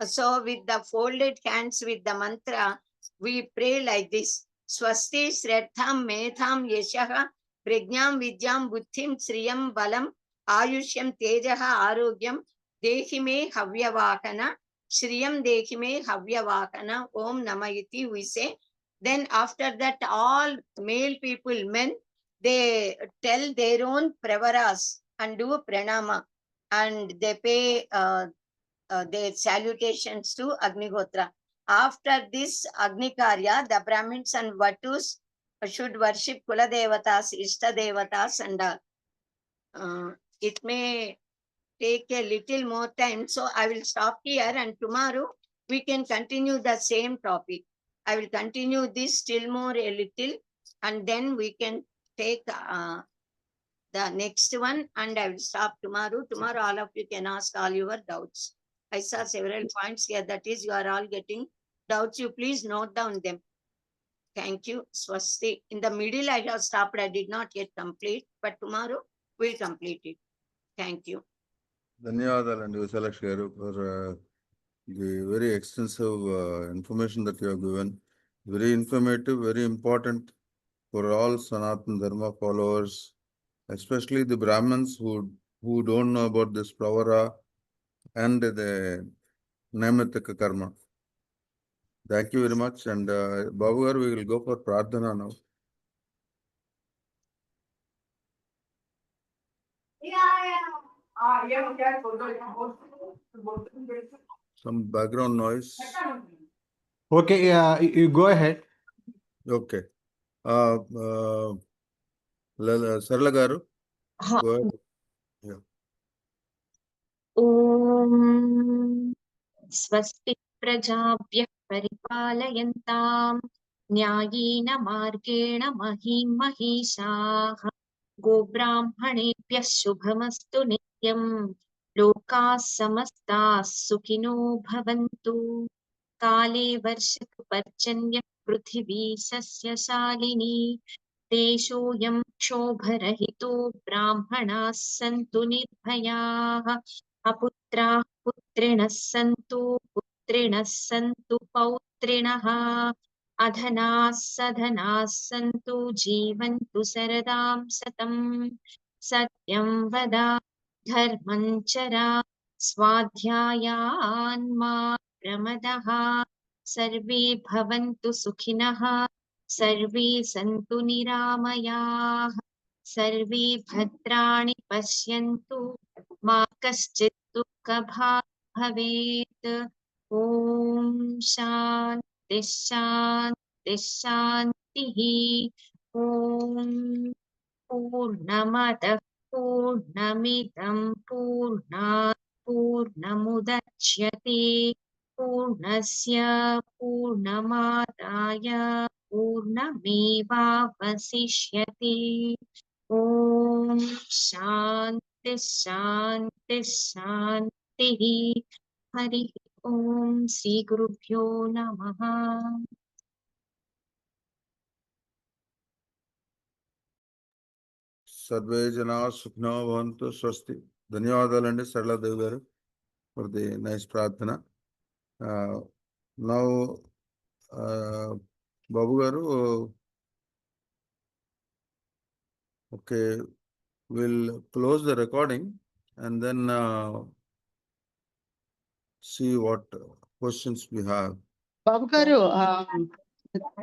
So with the folded hands with the mantra, we pray like this. Swasti Shraddham Metham Yeshaha Prajnam Vidyam Buddhim Sriyam Balam Ayushyam Tejaha Arogyam Dehime Havyavakana Shriyam Dekime Havyavakana Om Namayiti, we say. Then after that, all male people, men, they tell their own pravaras and do pranama, and they pay their salutations to Agnihotra. After this Agnikarya, the Brahmins and Vatus should worship Kula Devatas, Ishta Devatas, and it may take a little more time. So I will stop here, and tomorrow we can continue the same topic. I will continue this still more a little, and then we can take the next one, and I will stop tomorrow. Tomorrow all of you can ask all your doubts. I saw several points here. That is, you are all getting doubts. You please note down them. Thank you. Swasti. In the middle, I have stopped. I did not yet complete, but tomorrow we'll complete it. Thank you. ధన్యవాదాలండి విశాలాక్షి గారు for the very extensive information that you have given. Very informative, very important for all Sanatana Dharma followers, especially the Brahmins who don't know about this pravara and the Naimittika karma. Thank you very much. And Babu garu, we will go for Pradhana now. Some background noise. Okay, you go ahead. Okay. Sarala garu, go ahead. Yeah. Om Swasti Prajabhyah Paripalayantam Nyayena Margena Mahim Mahishaah Gobrahmanebhyah Shubhamastu Nityam Lokas Samastas Sukhino Bhavantu Kale Varshatu Parjanyah Prithvi Sasyashalini Deshoyam Shobharahito Brahmanas Santu Nirbhayaः Aputraः Putriणः Santu Putriणः Santu Pautriणः Adhanaः Sadhanaः Santu Jivantu Saradam Satam Satyam Vada Dharmam Chara Swadhyayaan Ma Pramadaha Sarve Bhavantu Sukhinah Sarve Santu Niramayaः Sarve Bhadrani Pashyantu Ma Kaschit Dukkhabhag Bhavet. Om Shanti Shanti Shantihi. Om Purnamadah Purnamidam Purnat Purnamudachyate Purnasya Purnamadaya Purnamevavasishyate. Om Shanti Shanti Shantihi. Hari Om Sri Gurubhyo Namaha. Survey జనా సుఖినో భవంతు. స్వస్తి. ధన్యవాదాలండి సరళాదేవి గారు for the nice ప్రార్థన. Now బాబు గారు, okay, will close the recording and then see what questions we have. బాబు గారు,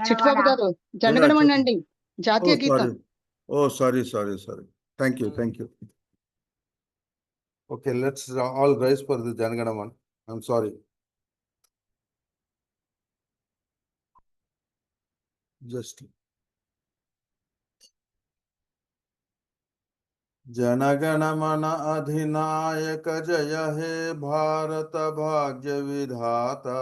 చిట్టుబాబు గారు, జనగణమనండి జాతీయ గీతం. Sorry. Thank you. Okay, let's all rise for the Janaganaman. I'm sorry. Just Jana Gana Mana अधिनायक जय हे भारत भाग्य विधाता,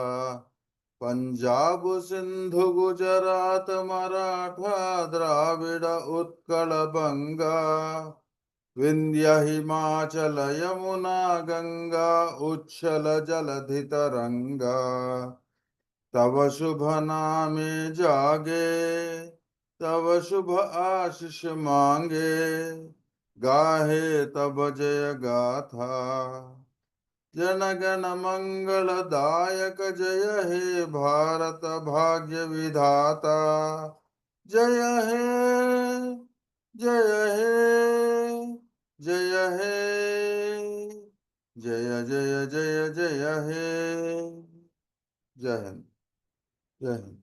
पंजाब सिंधु गुजरात मराठा द्राविड़ उत्कल बंगा, विंध्य हिमाचल यमुना गंगा उच्छल जलधि तरंगा, तव शुभ नामे जागे तव शुभ आशीष मांगे, गाहे तब जय गाथा। जनगण मंगलदायक जय हे भारत भाग्य विधाता, जय हे जय हे जय हे जय जय जय जय हे। जय हिंद, जय Hind.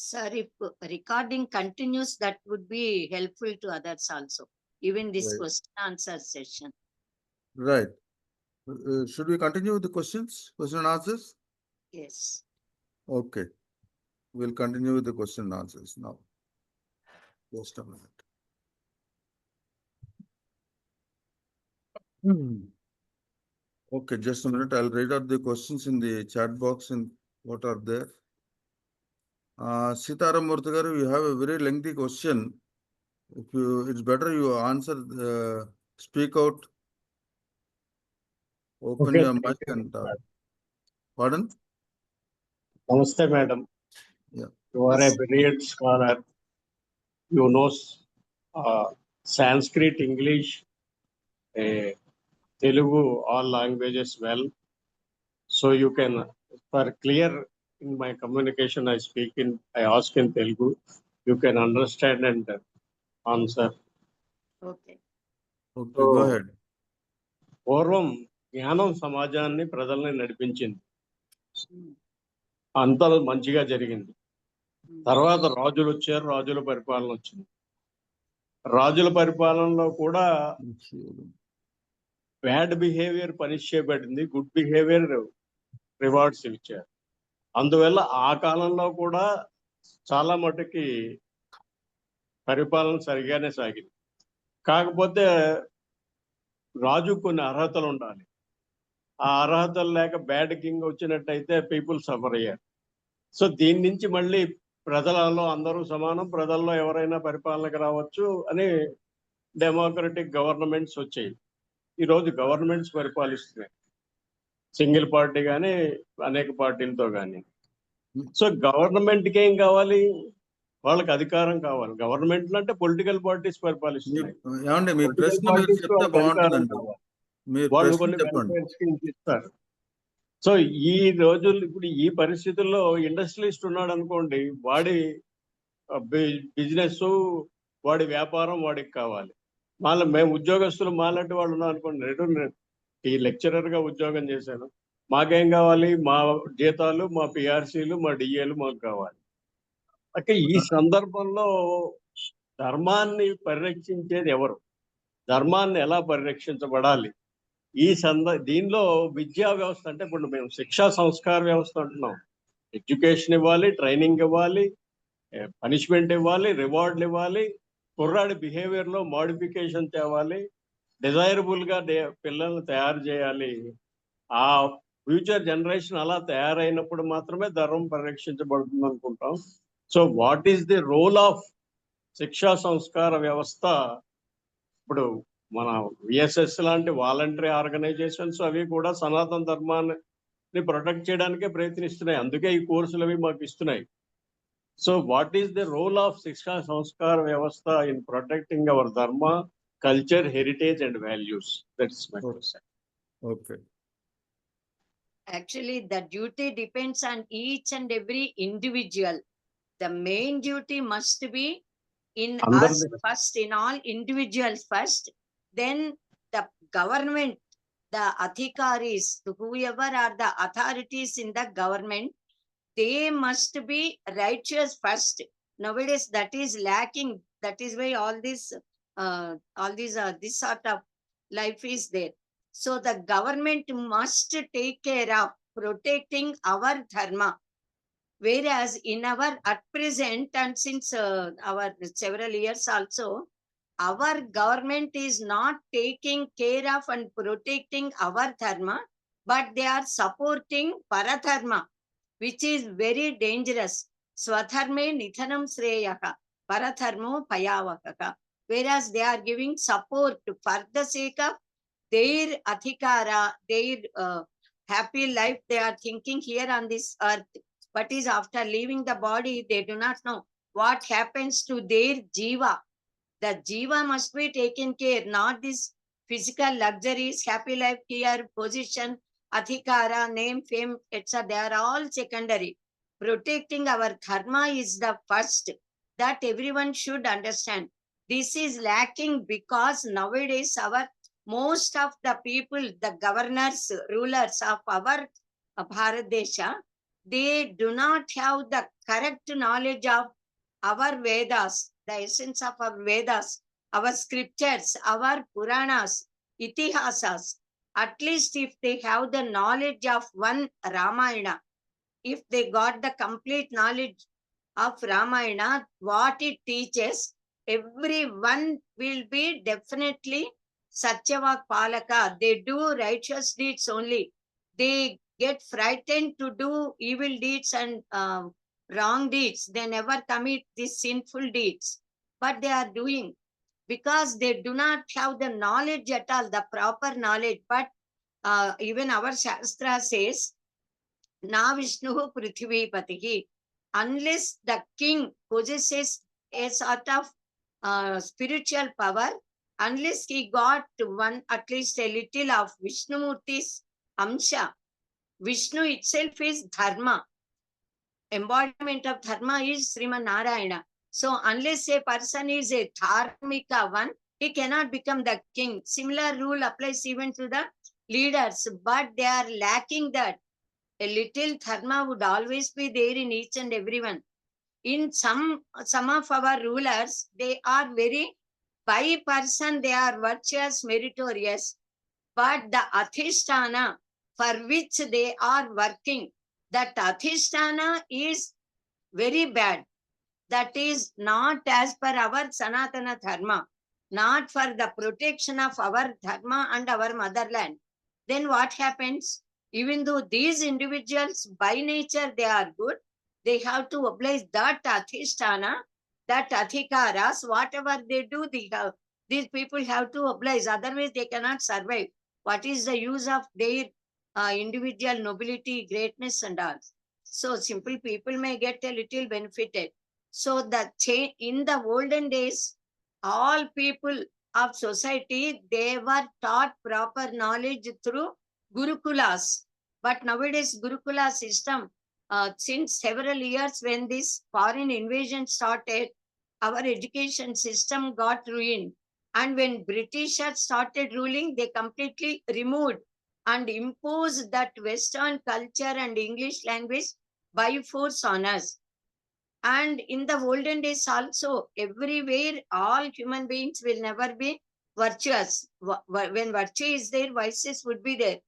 Sir, if recording continues, that would be helpful to others also, even this Right. question answer session. Right. Should we continue with the question and answers? Yes. Okay. We'll continue with the question and answers now. Just a minute. Okay, just a minute. I'll read out the questions in the chat box and what are there. Sitaramurthy garu, you have a very lengthy question. It's better you answer, speak out, open your mic and pardon? Namaste, madam. Yeah. You are a brilliant scholar. You know Sanskrit, English, Telugu, all languages well. So you can, for clear in my communication, I ask in Telugu. You can understand and answer. Okay. Okay, go ahead. పూర్వం జ్ఞానం సమాజాన్ని ప్రజల్ని నడిపించింది, అంతా మంచిగా జరిగింది. తర్వాత రాజులు వచ్చారు, రాజుల పరిపాలన వచ్చింది. రాజుల పరిపాలనలో కూడా బ్యాడ్ బిహేవియర్ పనిష్ చేయబడింది, గుడ్ బిహేవియర్ రివార్డ్స్ ఇచ్చారు. అందువల్ల ఆ కాలంలో కూడా చాలా మటుకి పరిపాలన సరిగానే సాగింది. కాకపోతే రాజు కొన్ని అర్హతలు ఉండాలి. ఆ అర్హతలు లేక బ్యాడ్ కింగ్ వచ్చినట్టయితే పీపుల్ సఫర్ అయ్యారు. సో దీని నుంచి మళ్ళీ ప్రజలలో అందరూ సమానం, ప్రజల్లో ఎవరైనా పరిపాలనకు రావచ్చు అని డెమోక్రటిక్ గవర్నమెంట్స్ వచ్చాయి. ఈరోజు గవర్నమెంట్స్ పరిపాలిస్తున్నాయి, సింగిల్ పార్టీ కానీ అనేక పార్టీలతో కానీ. సో గవర్నమెంట్కి ఏం కావాలి? వాళ్ళకి అధికారం కావాలి. గవర్నమెంట్ అంటే పొలిటికల్ పార్టీస్ పరిపాలిస్తున్నాయి. ఏమండి మీ ప్రశ్న మీరు చెప్తే బాగుంటుందండి. వాళ్ళు కొన్ని వెల్ఫేర్ స్కీమ్స్ ఇస్తారు. సో ఈ రోజులు ఇప్పుడు ఈ పరిస్థితుల్లో ఇండస్ట్రియలిస్ట్ ఉన్నాడు అనుకోండి, వాడి బిజినెస్, వాడి వ్యాపారం వాడికి కావాలి. మేము ఉద్యోగస్తులు మాలాంటి వాళ్ళు ఉన్నాం అనుకోండి, ఈ లెక్చరర్ గా ఉద్యోగం చేశాను, మాకేం కావాలి? మా జీతాలు, మా పిఆర్సీలు, మా డిఏలు మాకు కావాలి. అంటే ఈ సందర్భంలో ధర్మాన్ని పరిరక్షించేది ఎవరు? ధర్మాన్ని ఎలా పరిరక్షించబడాలి? దీనిలో విద్యా వ్యవస్థ అంటే ఇప్పుడు మేము శిక్షా సంస్కార వ్యవస్థ అంటున్నాం. ఎడ్యుకేషన్ ఇవ్వాలి, ట్రైనింగ్ ఇవ్వాలి, పనిష్మెంట్ ఇవ్వాలి, రివార్డులు ఇవ్వాలి, కుర్రాడి బిహేవియర్ లో మోడిఫికేషన్ తేవాలి, డిజైరబుల్ గా పిల్లల్ని తయారు చేయాలి. ఆ ఫ్యూచర్ జనరేషన్ అలా తయారైనప్పుడు మాత్రమే ధర్మం పరిరక్షించబడుతుంది అనుకుంటాం. So what is the role of శిక్షా సంస్కార వ్యవస్థ? ఇప్పుడు మన VSS లాంటి వాలంటరీ ఆర్గనైజేషన్స్ అవి కూడా సనాతన ధర్మాన్ని ప్రొటెక్ట్ చేయడానికే ప్రయత్నిస్తున్నాయి. అందుకే ఈ కోర్సులు అవి మాకు ఇస్తున్నాయి. So what is the role of Shiksha Sanskar Vyavastha in protecting our Dharma, culture, heritage and values? That's my question. Okay. Actually, the duty depends on each and every individual. The main duty must be in Under us the- first, in all individuals first, then the government, the adhikaris, whoever are the authorities in the government, they must be righteous first. Nowadays, that is lacking. That is why this sort of life is there. So the government must take care of protecting our dharma. Whereas in our at present and since our several years also, our government is not taking care of and protecting our dharma, but they are supporting paradharma, which is very dangerous. Swadharme nithanam sreyaha, paradharmo payavakaka. Whereas they are giving support for the sake of their adhikara, their happy life they are thinking here on this earth. But is after leaving the body, they do not know what happens to their jiva. The jiva must be taken care, not this physical luxuries, happy life here, position, adhikara, name, fame, etc. They are all secondary. Protecting our dharma is the first. That everyone should understand. This is lacking because nowadays our most of the people, the governors, rulers of our Bharat Desha, they do not have the correct knowledge of our Vedas, the essence of our Vedas, our scriptures, our Puranas, Itihasas. At least if they have the knowledge of one Ramayana, if they got the complete knowledge of Ramayana, what it teaches, everyone will be definitely Satyavak Palaka. They do righteous deeds only. They get frightened to do evil deeds and wrong deeds. They never commit these sinful deeds. But they are doing because they do not have the knowledge at all, the proper knowledge. But even our Shastra says, Na Vishnu Prithivipatihi. Unless the king possesses a sort of spiritual power, unless he got one, at least a little of Vishnumurti's Amsha, Vishnu itself is Dharma. Embodiment of Dharma is Sriman Narayana. So unless a person is a Dharmika one, he cannot become the king. Similar rule applies even to the leaders, but they are lacking that. A little dharma would always be there in each and everyone. In some of our rulers, they are very, by person, they are virtuous, meritorious, but the adhisthana for which they are working, that adhisthana is very bad. That is not as per our Sanaatana Dharma, not for the protection of our Dharma and our motherland. Then what happens? Even though these individuals by nature they are good, they have to oblige that adhisthana, that adhikaras, whatever they do, these people have to oblige, otherwise they cannot survive. What is the use of their individual nobility, greatness and all? So simple people may get a little benefited. So the change in the olden days, all people of society, they were taught proper knowledge through Gurukulas. But nowadays, Gurukula system, since several years when this foreign invasion started, our education system got ruined. And when Britishers started ruling, they completely removed and imposed that Western culture and English language by force on us. And in the olden days also, everywhere, all human beings will never be virtuous. When virtue is there, vices would be there.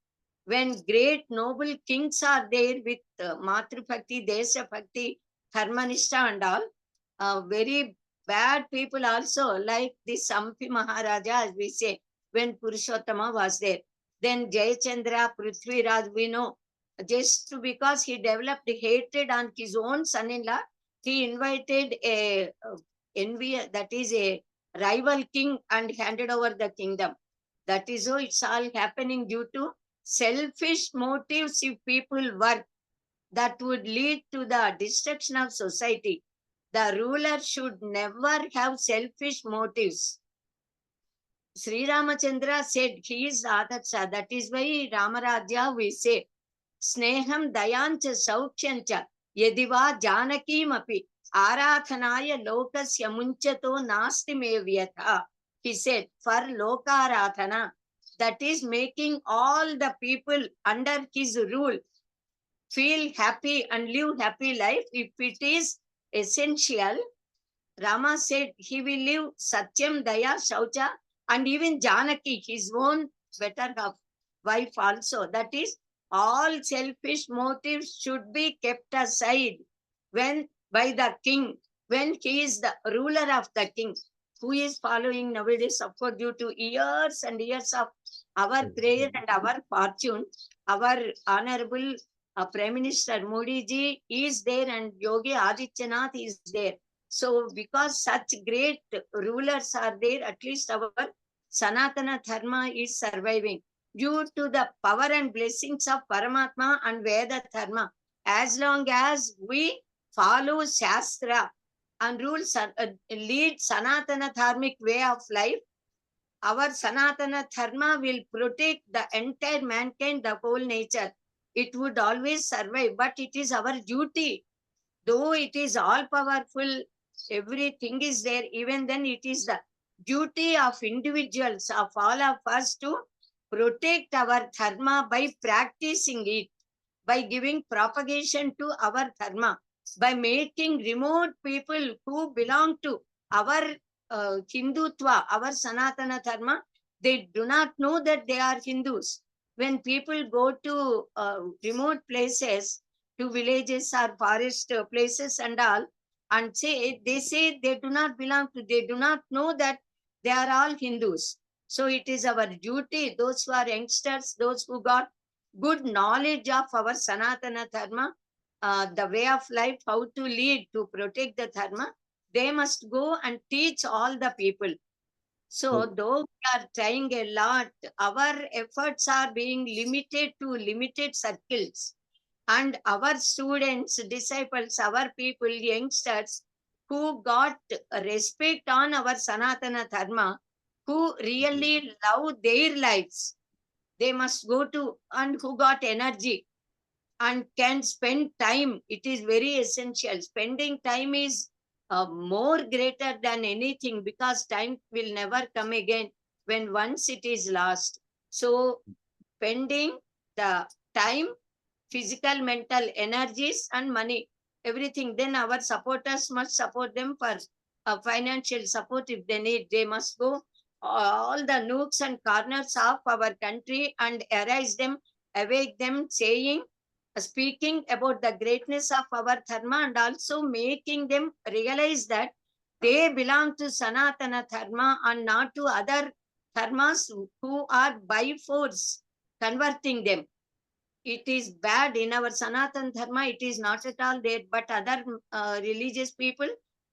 When great noble kings are there with Matru Bhakti, Desha Bhakti, Dharmanishta and all, very bad people also, like this Ampi Maharaja, as we say, when Purushottama was there. Then Jayachandra, Prithviraj, we know, just because he developed hatred on his own son-in-law, he invited a envy, that is a rival king, and handed over the kingdom. That is how it's all happening due to selfish motives. If people work, that would lead to the destruction of society. The ruler should never have selfish motives. Sri Ramachandra said he is Adarsa. That is why Ramaradhya we say, Sneham dayancha saukyancha yediva janakim api arathanaya lokasya munchato nasti me vyatha. He said, for lokarathana, that is making all the people under his rule feel happy and live happy life. If it is essential, Rama said he will live Satyam, Daya, Shaucha, and even Janaki, his own better half, wife also. That is, all selfish motives should be kept aside when by the king, when he is the ruler of the king, who is following nowadays, of course, due to years and years of our prayer and our fortune, our honorable Prime Minister Modi ji is there and Yogi Adityanath is there. So because such great rulers are there, at least our Sanaatana Dharma is surviving due to the power and blessings of Paramatma and Veda Dharma. As long as we follow Shastra and lead Sanaatana Dharmic way of life, our Sanaatana Dharma will protect the entire mankind, the whole nature. It would always survive, but it is our duty. Though it is all powerful, everything is there, even then it is the duty of individuals, of all of us, to protect our dharma by practicing it, by giving propagation to our dharma, by making remote people who belong to our Hindutva, our Sanatana Dharma, they do not know that they are Hindus. When people go to remote places, to villages or forest places and all, and they say they do not belong to, they do not know that they are all Hindus. So it is our duty, those who are youngsters, those who got good knowledge of our Sanatana Dharma, the way of life, how to lead, to protect the Dharma, they must go and teach all the people. So though we are trying a lot, our efforts are being limited to limited circles. And our students, disciples, our people, youngsters who got respect on our Sanatana Dharma, who really love their lives, they must go to, and who got energy and can spend time. It is very essential. Spending time is more greater than anything, because time will never come again when once it is lost. So spending the time, physical, mental energies and money, everything. Then our supporters must support them for financial support if they need. They must go all the nooks and corners of our country and arise them, awake them, saying, speaking about the greatness of our Dharma, and also making them realize that they belong to Sanatana Dharma and not to other dharmas who are by force converting them. It is bad in our Sanatana Dharma, it is not at all there, but other religious people,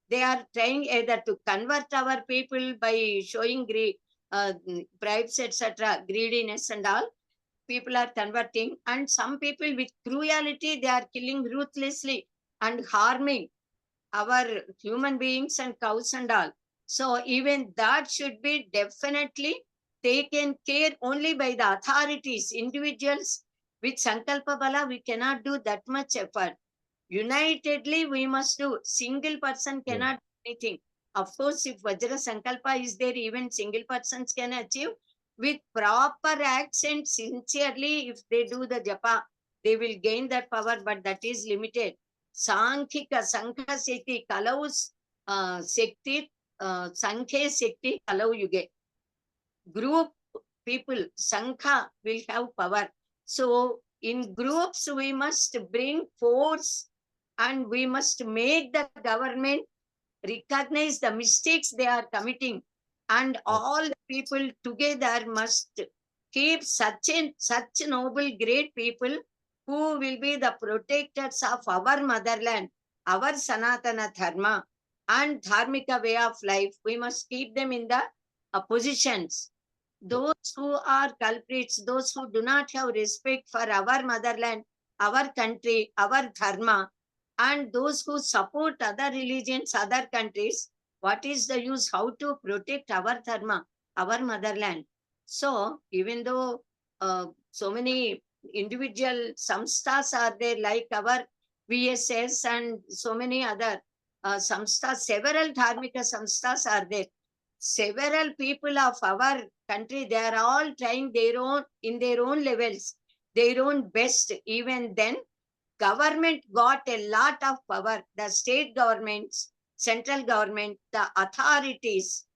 they are trying either to convert our people by showing bribes, etc., greediness and all. People are converting, and some people with cruelty, they are killing ruthlessly and harming our human beings and cows and all. So even that should be definitely taken care only by the authorities. Individuals with Sankalpa Bala, we cannot do that much effort. Unitedly, we must do. Single person cannot do anything. Of course, if Vajra Sankalpa is there, even single persons can achieve. With proper acts and sincerely, if they do the japa, they will gain that power, but that is limited. Sankhika, Sankha Sekti, Kalaus Sekti, Sankhe Sekti, Kalau Yuge. Group people, Sankha will have power. So in groups, we must bring force and we must make the government recognize the mistakes they are committing, and all the people together must keep such noble, great people who will be the protectors of our motherland, our Sanatana Dharma and Dharmika way of life. We must keep them in the positions. Those who are culprits, those who do not have respect for our motherland, our country, our Dharma, And those who support other religions, other countries, what is the use? How to protect our dharma, our motherland? So even though so many individual samsthas are there, like our VSS and so many other samsthas, several dharmika samsthas are there. Several people of our country, they are all trying their own, in their own levels, their own best. Even then, government got a lot of power. The state governments, central government, the authorities,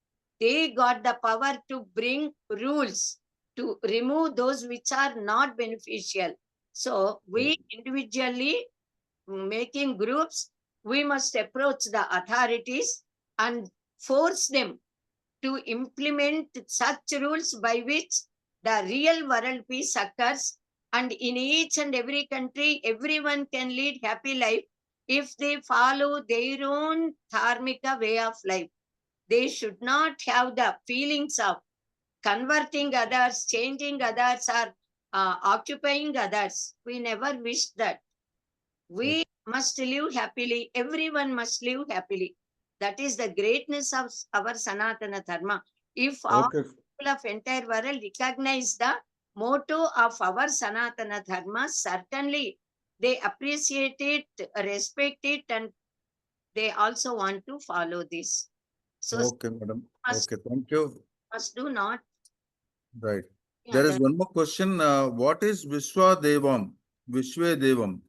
they got the power to bring rules to remove those which are not beneficial. So we individually, making groups, we must approach the authorities and force them to implement such rules by which the real world peace occurs, and in each and every country, everyone can lead happy life if they follow their own dharmika way of life. They should not have the feelings of converting others, changing others, or occupying others. We never wish that. We must live happily. Everyone must live happily. That is the greatness of our Sanaatana Dharma. If all Okay. people of entire world recognize the motto of our Sanaatana Dharma, certainly they appreciate it, respect it, and they also want to follow this. So Okay, madam. must, Okay, thank you. must do not. Right. Yeah, There is one more question. What is Vishwa Devam? Vishwa Devam.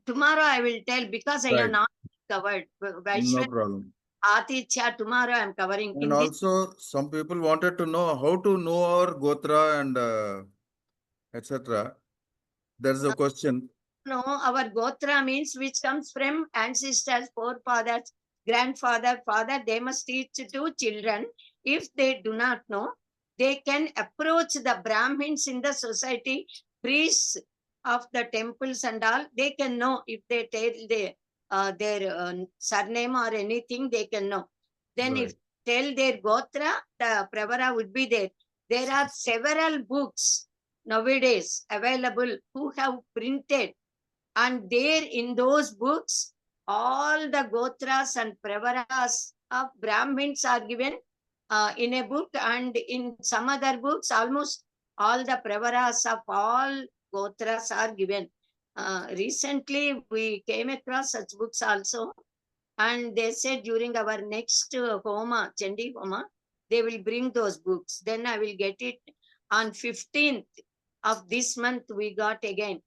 tomorrow I will tell, because I Right. have not covered. No Vaishnav problem. Atitya, tomorrow I am covering. And In this, also, some people wanted to know how to know our Gotra and etc. There's a question. no, our Gotra means which comes from ancestors, forefathers, grandfather, father. They must teach to children. If they do not know, they can approach the Brahmins in the society, priests of the temples and all. They can know if they tell their surname or anything, they can know. Then Right. if tell their Gotra, the Pravara would be there. There are several books nowadays available who have printed, and there in those books, all the Gotras and Pravaras of Brahmins are given in a book, and in some other books, almost all the Pravaras of all Gotras are given. Recently, we came across such books also, and they said during our next Homa, Chandi Homa, they will bring those books. Then I will get it on 15th of this month. We got again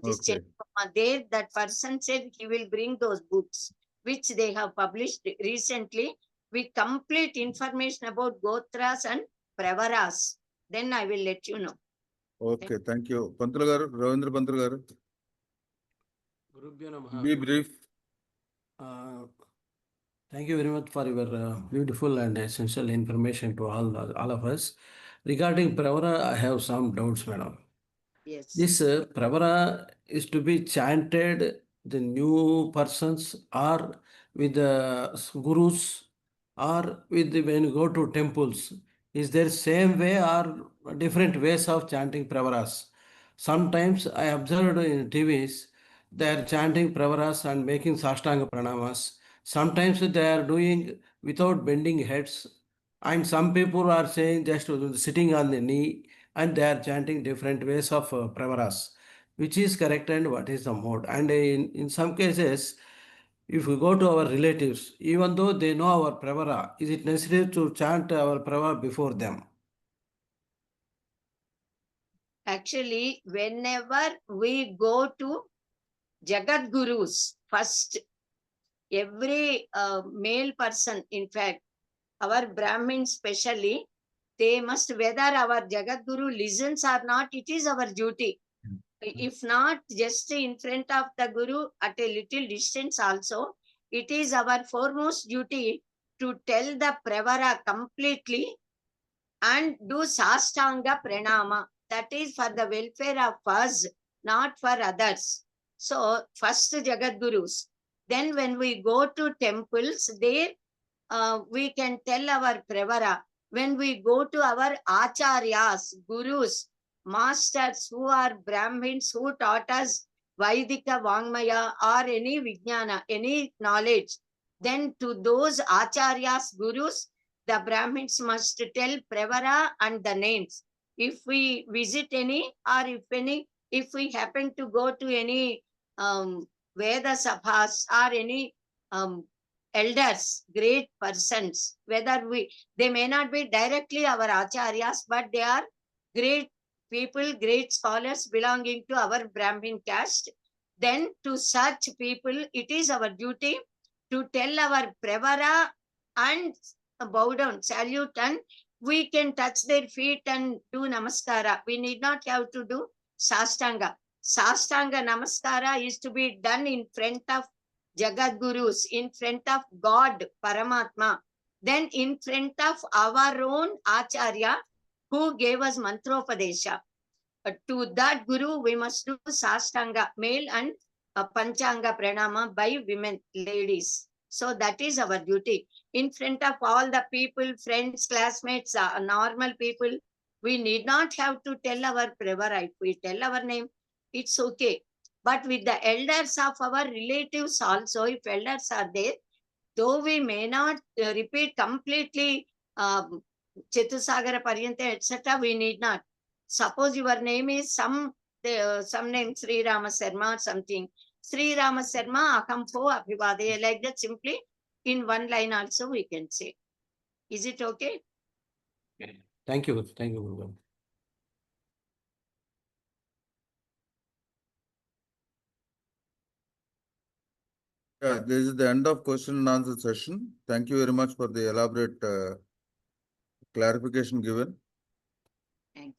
this Okay. there, that person said he will bring those books which they have published recently with complete information about Gotras and Pravaras. Then I will let you know. Okay, thank you. Pantul garu, Ravindra Pantul garu. Gurubhyo Namaha. Be brief. Thank you very much for your beautiful and essential information to all of us. Regarding Pravara, I have some doubts, madam. Yes. This Pravara is to be chanted the new persons or with the gurus or with when you go to temples. Is there same way or different ways of chanting Pravaras? Sometimes I observed in TVs they are chanting Pravaras and making Sashtanga Pranamas. Sometimes they are doing without bending heads, and some people are saying just sitting on the knee, and they are chanting different ways of Pravaras. Which is correct and what is the mode? And in some cases, if we go to our relatives, even though they know our Pravara, is it necessary to chant our Pravara before them? Actually, whenever we go to Jagat Gurus, first, every male person, in fact, our Brahmins especially, they must, whether our Jagat Guru listens or not, it is our duty. If not, just in front of the Guru at a little distance also, it is our foremost duty to tell the Pravara completely and do Sastanga Pranama. That is for the welfare of us, not for others. So, first Jagat Gurus. Then when we go to temples, there we can tell our Pravara. When we go to our Acharyas, Gurus, masters who are Brahmins who taught us Vaidika Vangmaya or any Vijnana, any knowledge, then to those Acharyas, Gurus, the Brahmins must tell Pravara and the names. If we visit any, or if we happen to go to any Veda Sabhas or any elders, great persons, they may not be directly our Acharyas, but they are great people, great scholars belonging to our Brahmin caste, then to such people, it is our duty to tell our Pravara and bow down, salute, and we can touch their feet and do Namaskara. We need not have to do Sastanga. Sastanga Namaskara is to be done in front of Jagat Gurus, in front of God, Paramatma, then in front of our own Acharya who gave us Mantropadesha. To that Guru, we must do Sastanga, male, and Panchanga Pranama by women, ladies. So that is our duty. In front of all the people, friends, classmates, normal people, we need not have to tell our Pravara. If we tell our name, it's okay. But with the elders of our relatives also, if elders are there, though we may not repeat completely Chetusagara Paryante, etc., we need not. Suppose your name is some name Sri Rama Sarma or something. Sri Rama Sarma Akampo Abhivade, like that, simply in one line also we can say. Is it okay? Thank you. Thank you, Guru. Yeah, this is the end of question and answer session. Thank you very much for the elaborate clarification given.